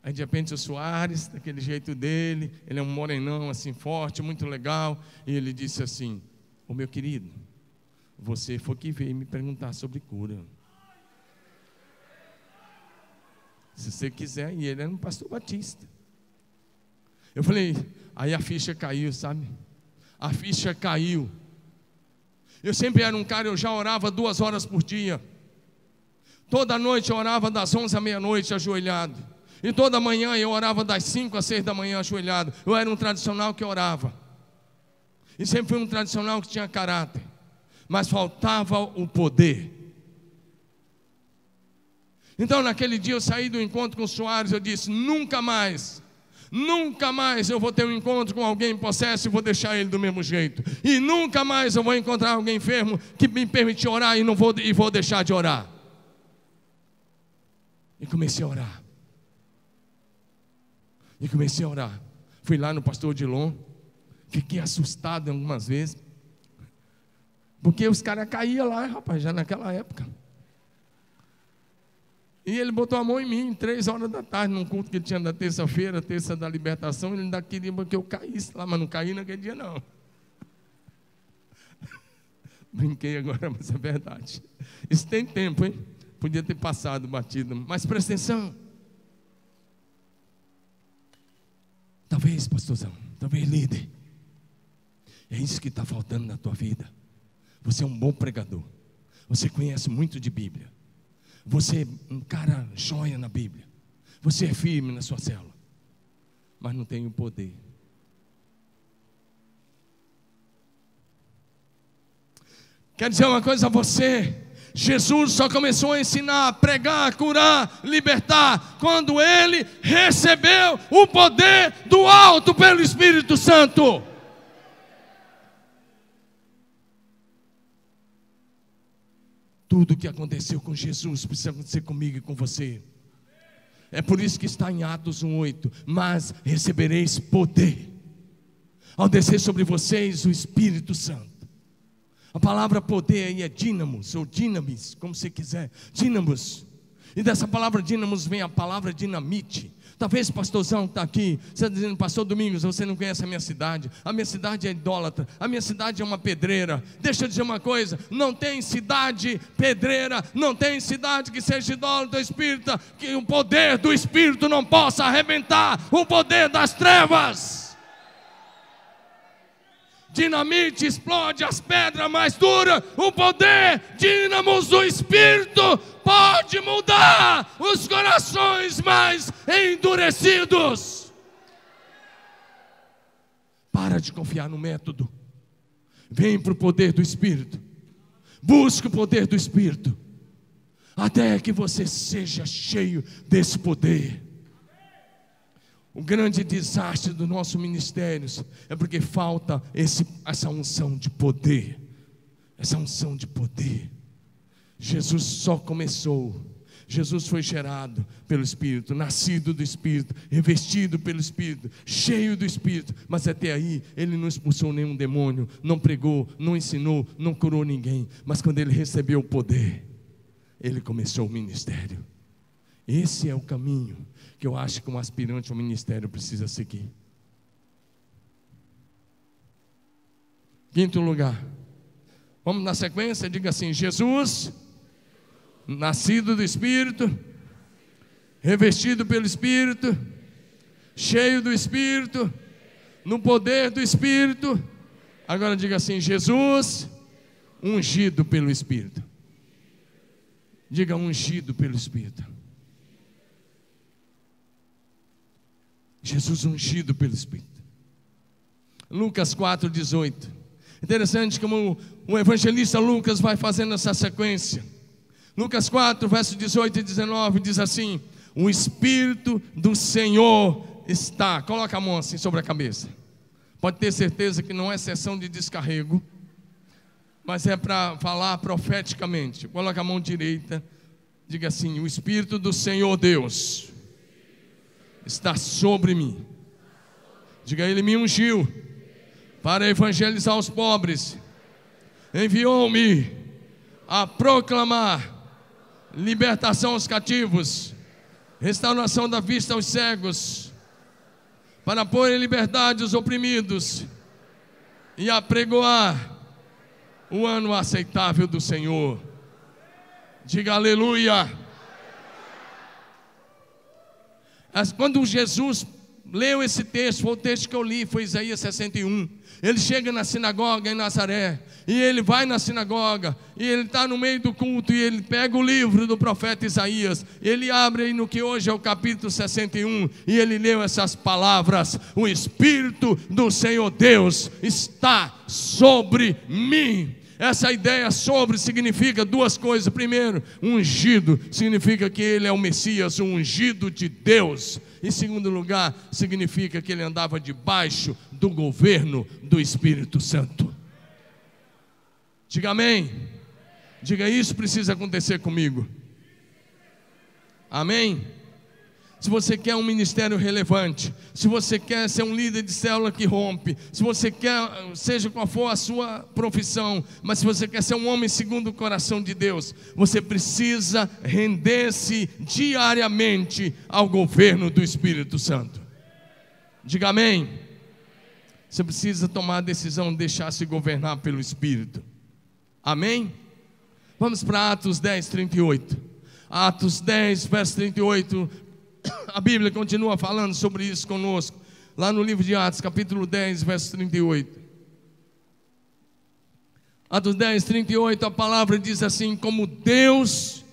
Aí de repente o Soares, daquele jeito dele, ele é um morenão assim forte, muito legal. E ele disse assim: ô meu querido, você foi que veio me perguntar sobre cura. Se você quiser. E ele era um pastor batista. Eu falei, aí a ficha caiu, sabe? A ficha caiu. Eu sempre era um cara, eu já orava 2 horas por dia. Toda noite eu orava das 11 à meia-noite ajoelhado. E toda manhã eu orava das 5 às 6 da manhã ajoelhado. Eu era um tradicional que orava. E sempre fui um tradicional que tinha caráter. Mas faltava o poder. Então naquele dia eu saí do encontro com o Soares. Eu disse: nunca mais eu vou ter um encontro com alguém possesso e vou deixar ele do mesmo jeito. E nunca mais eu vou encontrar alguém enfermo que me permitir orar e vou deixar de orar. E comecei a orar. Fui lá no pastor Odilon. Fiquei assustado algumas vezes, porque os caras caíam lá, rapaz, já naquela época. E ele botou a mão em mim, 3 horas da tarde, num culto que tinha da terça-feira, terça da libertação. Ele ainda queria que eu caísse lá, mas não caí naquele dia não. Brinquei agora, mas é verdade. Isso tem tempo, hein? Podia ter passado batido, mas presta atenção. Talvez, pastorzão, talvez líder, é isso que está faltando na tua vida. Você é um bom pregador, você conhece muito de Bíblia, você é um cara joia na Bíblia, você é firme na sua célula, mas não tem o poder. Quero dizer uma coisa a você: Jesus só começou a ensinar, pregar, curar, libertar quando ele recebeu o poder do alto pelo Espírito Santo. Tudo o que aconteceu com Jesus precisa acontecer comigo e com você. É por isso que está em Atos 1:8: mas recebereis poder ao descer sobre vocês o Espírito Santo. A palavra poder aí é dínamos, ou dinamis, como você quiser, dínamos. E dessa palavra dínamos vem a palavra dinamite. Talvez o pastorzão está aqui, você está dizendo: pastor Domingos, você não conhece a minha cidade é idólatra, a minha cidade é uma pedreira. Deixa eu dizer uma coisa: não tem cidade pedreira, não tem cidade que seja idólatra espírita, que o poder do Espírito não possa arrebentar o poder das trevas. Dinamite explode as pedras mais duras. O poder dínamos do Espírito pode mudar os corações mais endurecidos. Para de confiar no método. Vem para o poder do Espírito. Busque o poder do Espírito, até que você seja cheio desse poder. O grande desastre do nosso ministério é porque falta essa unção de poder. Essa unção de poder. Jesus só começou. Jesus foi gerado pelo Espírito, nascido do Espírito, revestido pelo Espírito, cheio do Espírito. Mas até aí ele não expulsou nenhum demônio, não pregou, não ensinou, não curou ninguém. Mas quando ele recebeu o poder, ele começou o ministério. Esse é o caminho que eu acho que um aspirante ao ministério precisa seguir. Quinto lugar, vamos na sequência, diga assim: Jesus, nascido do Espírito, revestido pelo Espírito, cheio do Espírito, no poder do Espírito. Agora diga assim: Jesus, ungido pelo Espírito. Diga: ungido pelo Espírito. Jesus ungido pelo Espírito. Lucas 4:18. Interessante como o evangelista Lucas vai fazendo essa sequência. Lucas 4, verso 18 e 19 diz assim: o Espírito do Senhor está. Coloca a mão assim sobre a cabeça. Pode ter certeza que não é sessão de descarrego, mas é para falar profeticamente. Coloca a mão direita, diga assim: o Espírito do Senhor Deus está sobre mim. Diga: ele me ungiu para evangelizar os pobres, enviou-me a proclamar libertação aos cativos, restauração da vista aos cegos, para pôr em liberdade os oprimidos e apregoar o ano aceitável do Senhor. Diga aleluia. Quando Jesus leu esse texto, foi o texto que eu li, foi Isaías 61. Ele chega na sinagoga em Nazaré, e ele vai na sinagoga, e ele está no meio do culto, e ele pega o livro do profeta Isaías, ele abre aí no que hoje é o capítulo 61, e ele leu essas palavras: o Espírito do Senhor Deus está sobre mim. Essa ideia sobre significa duas coisas. Primeiro, ungido significa que ele é o Messias, o ungido de Deus. Em segundo lugar, significa que ele andava debaixo do governo do Espírito Santo. Diga amém. Diga: isso precisa acontecer comigo. Amém. se você quer um ministério relevante, se você quer ser um líder de célula que rompe, se você quer, seja qual for a sua profissão, mas se você quer ser um homem segundo o coração de Deus, você precisa render-se diariamente ao governo do Espírito Santo. Diga amém. Você precisa tomar a decisão de deixar-se governar pelo Espírito. Amém? Vamos para Atos 10, 38. Atos 10, verso 38. A Bíblia continua falando sobre isso conosco, lá no livro de Atos, capítulo 10, verso 38. Atos 10, 38, a palavra diz assim: como Deus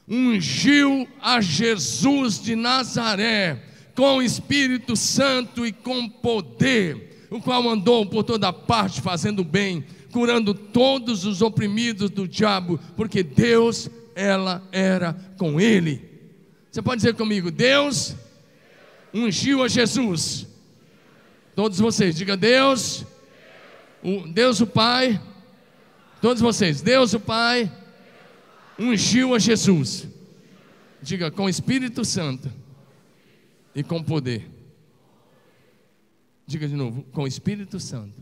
ungiu a Jesus de Nazaré com o Espírito Santo e com poder, o qual andou por toda parte fazendo bem, curando todos os oprimidos do diabo, porque Deus, ela era com ele. Você pode dizer comigo: Deus ungiu a Jesus. Todos vocês, diga Deus, Deus o Pai. Todos vocês, Deus o Pai ungiu a Jesus. Diga, com o Espírito Santo e com poder. Diga de novo, com o Espírito Santo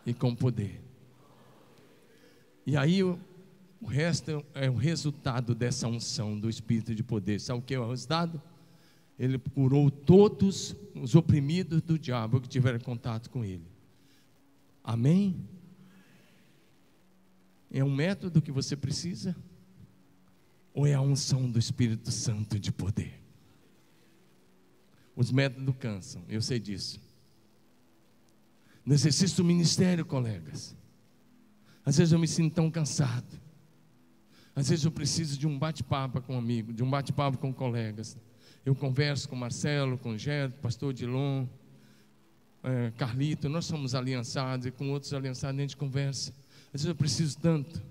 e com poder. E aí o resto é o resultado dessa unção do Espírito de poder. Sabe o que é o resultado? Ele curou todos os oprimidos do diabo que tiveram contato com ele. Amém? É um método que você precisa? Ou é a unção do Espírito Santo de poder? Os métodos cansam, eu sei disso. No exercício do ministério, colegas, às vezes eu me sinto tão cansado. Às vezes eu preciso de um bate-papo com um amigo, de um bate-papo com colegas. Eu converso com Marcelo, com Gerto, pastor Dilon, Carlito, nós somos aliançados, e com outros aliançados a gente conversa. Às vezes eu preciso tanto.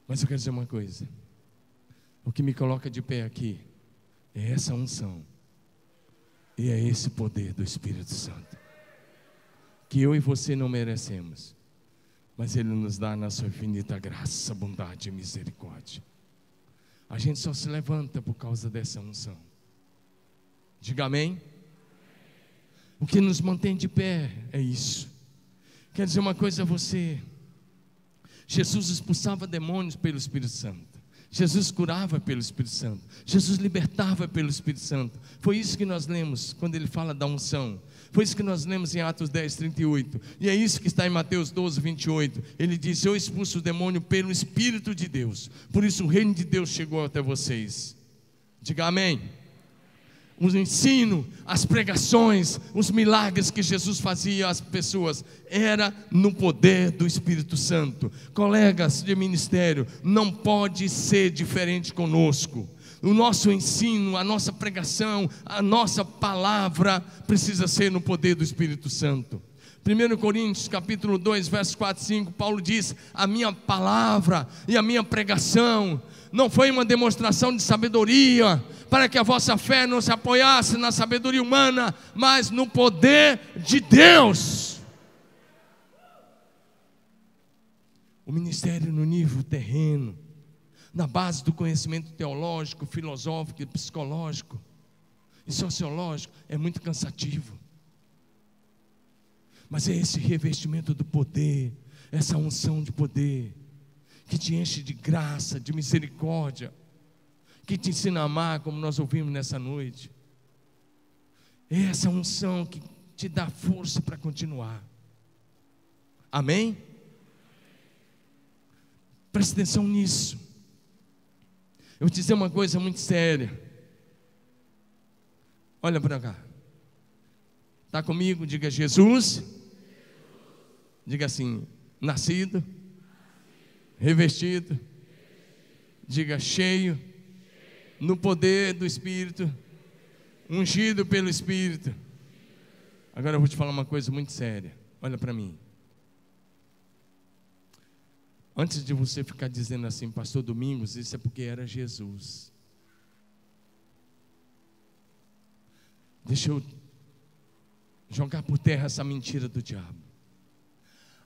Mas eu quero dizer uma coisa: o que me coloca de pé aqui é essa unção, e é esse poder do Espírito Santo, que eu e você não merecemos, mas Ele nos dá na sua infinita graça, bondade e misericórdia. A gente só se levanta por causa dessa unção. Diga amém. O que nos mantém de pé é isso. Quero dizer uma coisa a você: Jesus expulsava demônios pelo Espírito Santo, Jesus curava pelo Espírito Santo, Jesus libertava pelo Espírito Santo. Foi isso que nós lemos quando ele fala da unção. Foi isso que nós lemos em Atos 10, 38. E é isso que está em Mateus 12, 28. Ele diz: eu expulso o demônio pelo Espírito de Deus, por isso o reino de Deus chegou até vocês. Diga amém. O ensino, as pregações, os milagres que Jesus fazia às pessoas, era no poder do Espírito Santo. Colegas de ministério, não pode ser diferente conosco. O nosso ensino, a nossa pregação, a nossa palavra precisa ser no poder do Espírito Santo. 1 Coríntios capítulo 2, versos 4 e 5, Paulo diz: a minha palavra e a minha pregação não foi uma demonstração de sabedoria, para que a vossa fé não se apoiasse na sabedoria humana, mas no poder de Deus. O ministério no nível terreno, na base do conhecimento teológico, filosófico, psicológico e sociológico, é muito cansativo. Mas é esse revestimento do poder, essa unção de poder, que te enche de graça, de misericórdia, que te ensina a amar, como nós ouvimos nessa noite. É essa unção que te dá força para continuar. Amém? Preste atenção nisso. Eu vou te dizer uma coisa muito séria. Olha para cá. Está comigo? Diga Jesus. Diga assim: nascido, revestido. Diga cheio, no poder do Espírito, ungido pelo Espírito. Agora eu vou te falar uma coisa muito séria. Olha para mim. Antes de você ficar dizendo assim: pastor Domingos, isso é porque era Jesus. Deixa eu jogar por terra essa mentira do diabo.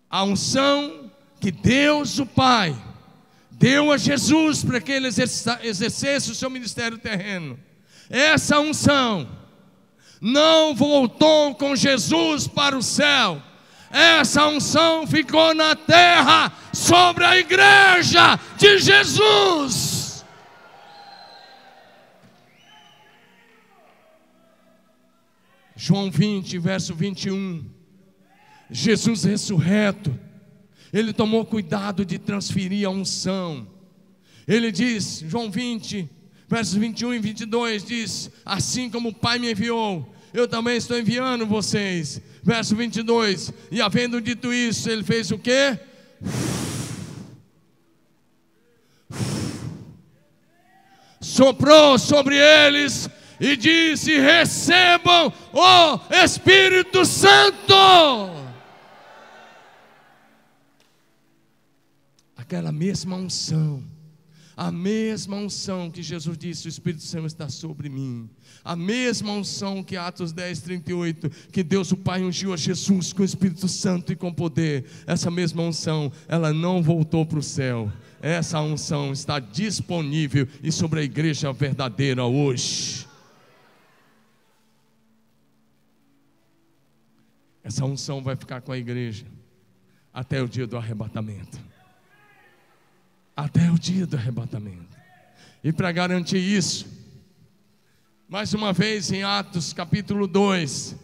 A unção que Deus o Pai deu a Jesus para que ele exercesse o seu ministério terreno. Essa unção não voltou com Jesus para o céu. Essa unção ficou na terra, sobre a igreja de Jesus. João 20, verso 21. Jesus ressurreto, ele tomou cuidado de transferir a unção. Ele diz, João 20, versos 21 e 22, diz: assim como o Pai me enviou, eu também estou enviando vocês. Verso 22, e havendo dito isso, ele fez o quê? Soprou sobre eles e disse: recebam o Espírito Santo. Aquela mesma unção, a mesma unção que Jesus disse: o Espírito Santo está sobre mim. A mesma unção que Atos 10, 38, que Deus o Pai ungiu a Jesus com o Espírito Santo e com poder. Essa mesma unção, ela não voltou para o céu. Essa unção está disponível e sobre a igreja verdadeira hoje. Essa unção vai ficar com a igreja até o dia do arrebatamento. Até o dia do arrebatamento. E para garantir isso, mais uma vez em Atos capítulo 2,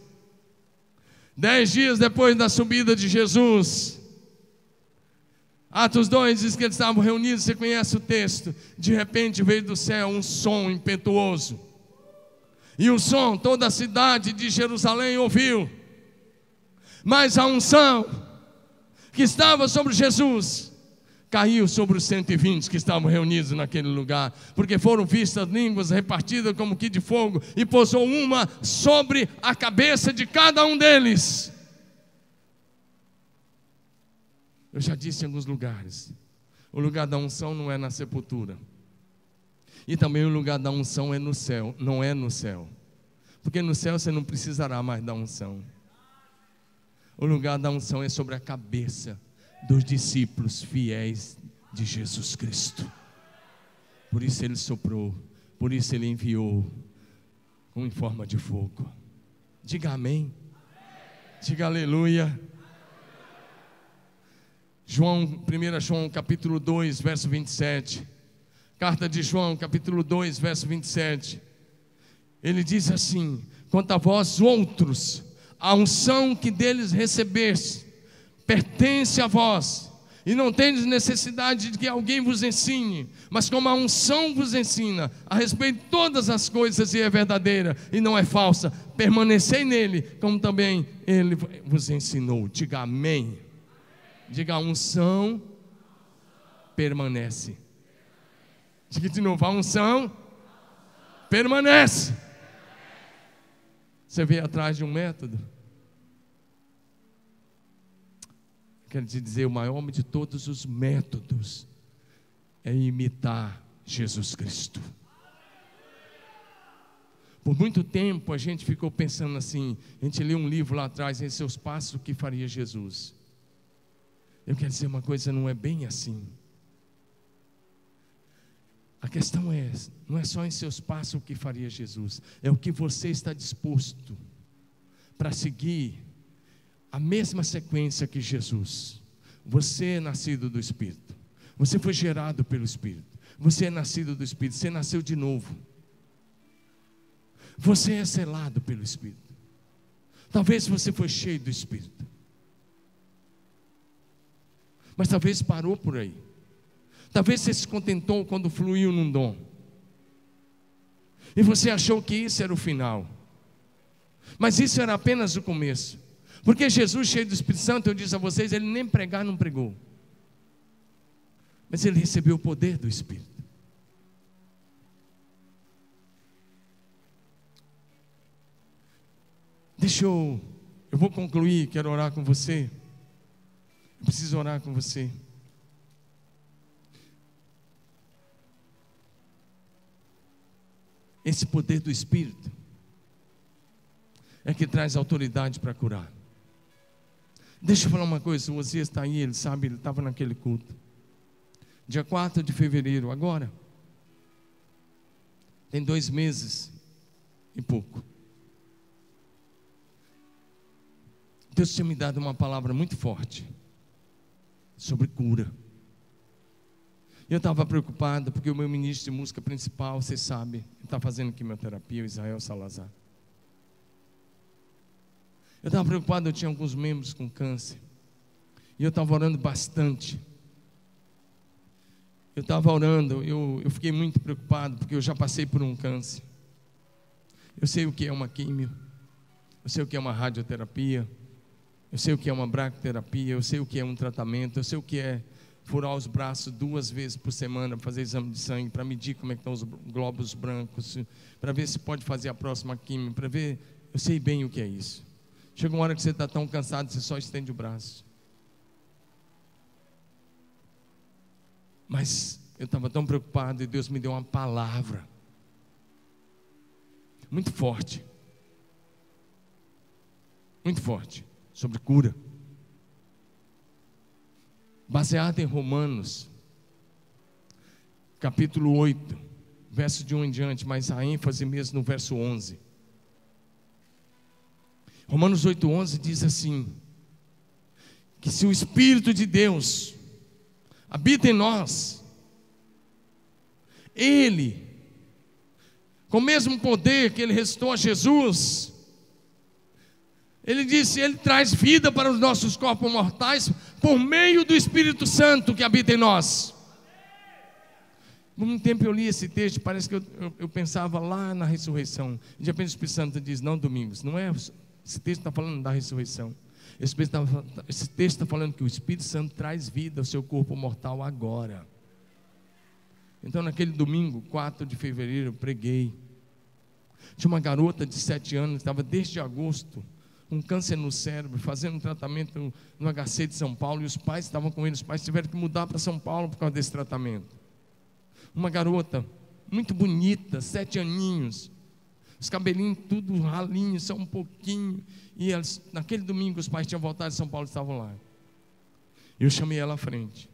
10 dias depois da subida de Jesus, Atos 2 diz que eles estavam reunidos. Você conhece o texto? De repente veio do céu um som impetuoso, e o som toda a cidade de Jerusalém ouviu. Mas a unção que estava sobre Jesus caiu sobre os 120 que estavam reunidos naquele lugar, porque foram vistas línguas repartidas como que de fogo, e pousou uma sobre a cabeça de cada um deles. Eu já disse em alguns lugares, o lugar da unção não é na sepultura, e também o lugar da unção é no céu, não é no céu, porque no céu você não precisará mais da unção. O lugar da unção é sobre a cabeça dos discípulos fiéis de Jesus Cristo. Por isso ele soprou, por isso ele enviou como em forma de fogo. Diga amém. Diga aleluia. 1 João capítulo 2, verso 27. Carta de João capítulo 2, verso 27. Ele diz assim: quanto a vós outros, a unção que deles recebeste pertence a vós, e não tendes necessidade de que alguém vos ensine, mas como a unção vos ensina a respeito de todas as coisas, e é verdadeira e não é falsa, permanecei nele, como também ele vos ensinou. Diga amém. Diga: a unção permanece. Diga de novo: a unção permanece. Você veio atrás de um método? Quero te dizer, o maior de todos os métodos é imitar Jesus Cristo. Por muito tempo a gente ficou pensando assim, a gente leu um livro lá atrás, em seus passos o que faria Jesus. Eu quero dizer uma coisa, não é bem assim. A questão é, não é só em seus passos o que faria Jesus, é o que você está disposto para seguir a mesma sequência que Jesus. Você é nascido do Espírito, você foi gerado pelo Espírito, você é nascido do Espírito, você nasceu de novo, você é selado pelo Espírito. Talvez você foi cheio do Espírito, mas talvez parou por aí. Talvez você se contentou quando fluiu num dom, e você achou que isso era o final, mas isso era apenas o começo. Porque Jesus, cheio do Espírito Santo, eu disse a vocês, ele nem pregar não pregou, mas ele recebeu o poder do Espírito. Eu vou concluir, quero orar com você. Eu preciso orar com você. Esse poder do Espírito é que traz autoridade para curar. Deixa eu falar uma coisa, se você está aí, ele sabe, ele estava naquele culto. dia 4 de fevereiro, agora. Tem 2 meses e pouco. Deus tinha me dado uma palavra muito forte sobre cura. Eu estava preocupado porque o meu ministro de música principal, vocês sabem, está fazendo quimioterapia, o Israel Salazar. Eu estava preocupado, eu tinha alguns membros com câncer. E eu estava orando bastante. Eu estava orando, eu fiquei muito preocupado, porque eu já passei por um câncer. Eu sei o que é uma químio, eu sei o que é uma radioterapia, eu sei o que é uma braquiterapia, eu sei o que é um tratamento, eu sei o que é furar os braços 2 vezes por semana, fazer exame de sangue, para medir como é que estão os glóbulos brancos, para ver se pode fazer a próxima químio, para ver, eu sei bem o que é isso. Chega uma hora que você está tão cansado, você só estende o braço. Mas eu estava tão preocupado e Deus me deu uma palavra muito forte sobre cura, baseada em Romanos capítulo 8, verso de 1 em diante, mas a ênfase mesmo no verso 11. Romanos 8:11 diz assim: que se o Espírito de Deus habita em nós, Ele, com o mesmo poder que Ele ressuscitou a Jesus, Ele disse, Ele traz vida para os nossos corpos mortais, por meio do Espírito Santo que habita em nós. Por um tempo eu li esse texto, parece que eu pensava lá na ressurreição. De repente o Espírito Santo diz, não, Domingos, não é, esse texto está falando da ressurreição. Esse texto está falando que o Espírito Santo traz vida ao seu corpo mortal agora. Então naquele domingo, 4 de fevereiro, eu preguei. Tinha uma garota de 7 anos, estava desde agosto, com câncer no cérebro, fazendo um tratamento no HC de São Paulo, e os pais estavam com ele, os pais tiveram que mudar para São Paulo por causa desse tratamento. Uma garota muito bonita, 7 aninhos, os cabelinhos tudo ralinhos, só um pouquinho, e elas, naquele domingo os pais tinham voltado de São Paulo e estavam lá. Eu chamei ela à frente.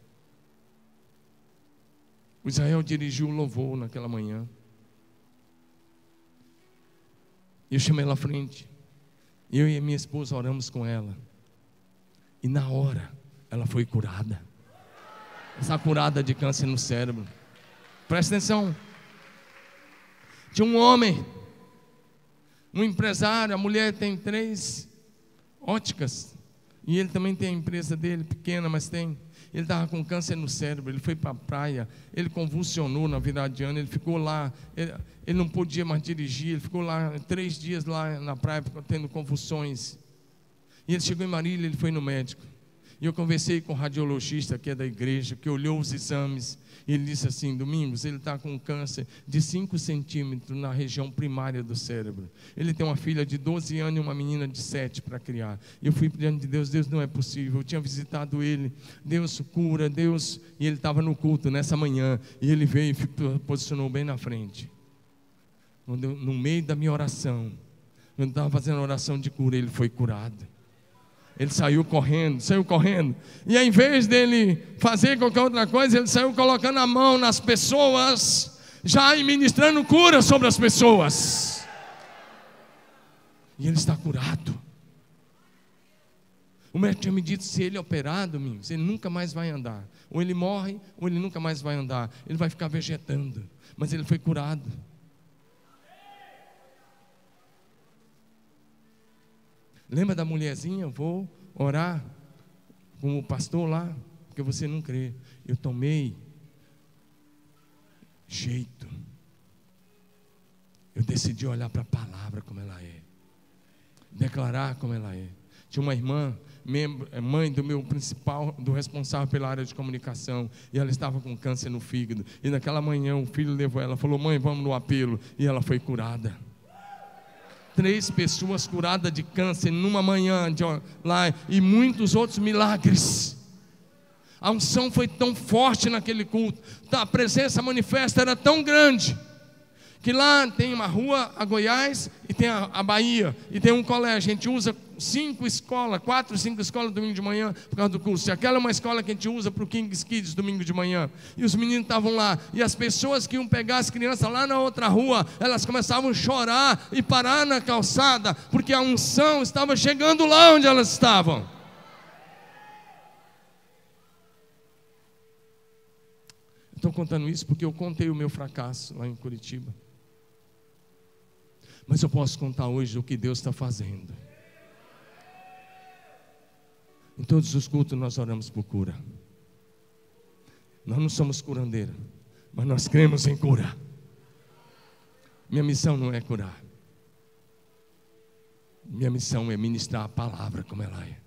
O Israel dirigiu o louvor naquela manhã. Eu chamei ela à frente. Eu e a minha esposa oramos com ela. E na hora, ela foi curada. Essa curada de câncer no cérebro. Presta atenção. Tinha um homem, um empresário, a mulher tem 3 óticas. E ele também tem a empresa dele, pequena, mas tem. Ele estava com câncer no cérebro, ele foi para a praia, ele convulsionou na virada de ano, ele ficou lá, ele não podia mais dirigir, ele ficou lá 3 dias lá na praia, tendo convulsões. E ele chegou em Marília, ele foi no médico. E eu conversei com o radiologista que é da igreja, que olhou os exames, e ele disse assim, Domingos, ele está com um câncer de 5 centímetros na região primária do cérebro. Ele tem uma filha de 12 anos e uma menina de 7 para criar. E eu fui diante de Deus, Deus, não é possível. Eu tinha visitado ele, Deus cura, Deus. E ele estava no culto nessa manhã, e ele veio e posicionou bem na frente. No meio da minha oração, quando eu estava fazendo a oração de cura, ele foi curado. Ele saiu correndo, e ao invés dele fazer qualquer outra coisa, ele saiu colocando a mão nas pessoas, já ministrando cura sobre as pessoas. E ele está curado. O médico tinha me dito, se ele é operado, ele nunca mais vai andar. Ou ele morre, ou ele nunca mais vai andar. Ele vai ficar vegetando. Mas ele foi curado. Lembra da mulherzinha? Vou orar com o pastor lá, porque você não crê. Eu tomei jeito. Eu decidi olhar para a palavra como ela é, declarar como ela é. Tinha uma irmã, mãe do meu principal, do responsável pela área de comunicação, e ela estava com câncer no fígado. E naquela manhã o filho levou ela, falou, mãe, vamos no apelo. E ela foi curada. 3 pessoas curadas de câncer numa manhã lá, e muitos outros milagres. A unção foi tão forte naquele culto, a presença manifesta era tão grande, que lá tem uma rua, a Goiás, e tem a Bahia, e tem um colégio. A gente usa 5 escolas, 4, 5 escolas domingo de manhã por causa do curso. E aquela é uma escola que a gente usa para o King's Kids domingo de manhã. E os meninos estavam lá. E as pessoas que iam pegar as crianças lá na outra rua, elas começavam a chorar e parar na calçada, porque a unção estava chegando lá onde elas estavam. Estou contando isso porque eu contei o meu fracasso lá em Curitiba. Mas eu posso contar hoje o que Deus está fazendo. Em todos os cultos nós oramos por cura. Nós não somos curandeira, mas nós cremos em cura. Minha missão não é curar. Minha missão é ministrar a palavra como ela é.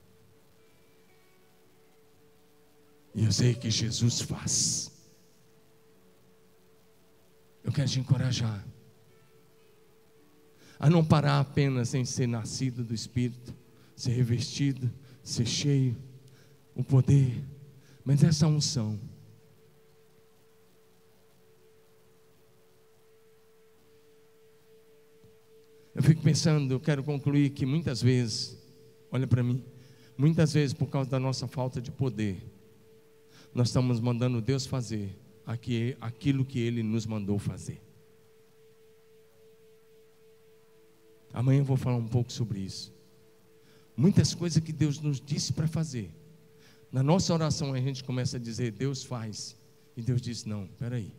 E eu sei que Jesus faz. Eu quero te encorajar a não parar apenas em ser nascido do Espírito, ser revestido, ser cheio, o poder, mas essa unção. Eu fico pensando, eu quero concluir que muitas vezes, olha para mim, muitas vezes por causa da nossa falta de poder, nós estamos mandando Deus fazer aquilo que Ele nos mandou fazer. Amanhã eu vou falar um pouco sobre isso. Muitas coisas que Deus nos disse para fazer. Na nossa oração a gente começa a dizer, Deus faz. E Deus diz, não, espera aí.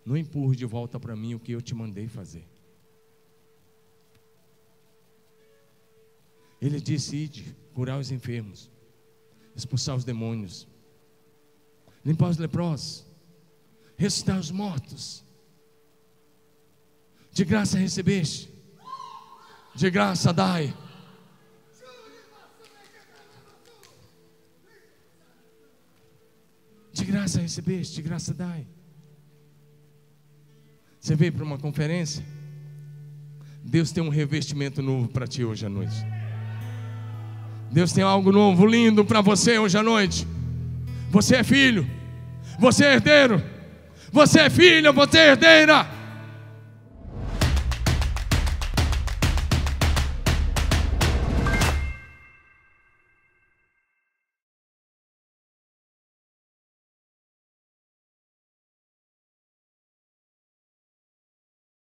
Não empurre de volta para mim o que eu te mandei fazer. Ele disse, ide, curar os enfermos, expulsar os demônios, limpar os leprosos, ressuscitar os mortos. De graça recebeste, de graça dai. De graça recebeste, de graça dai. Você veio para uma conferência? Deus tem um revestimento novo para ti hoje à noite. Deus tem algo novo, lindo para você hoje à noite. Você é filho, você é herdeiro, você é filha, você é herdeira.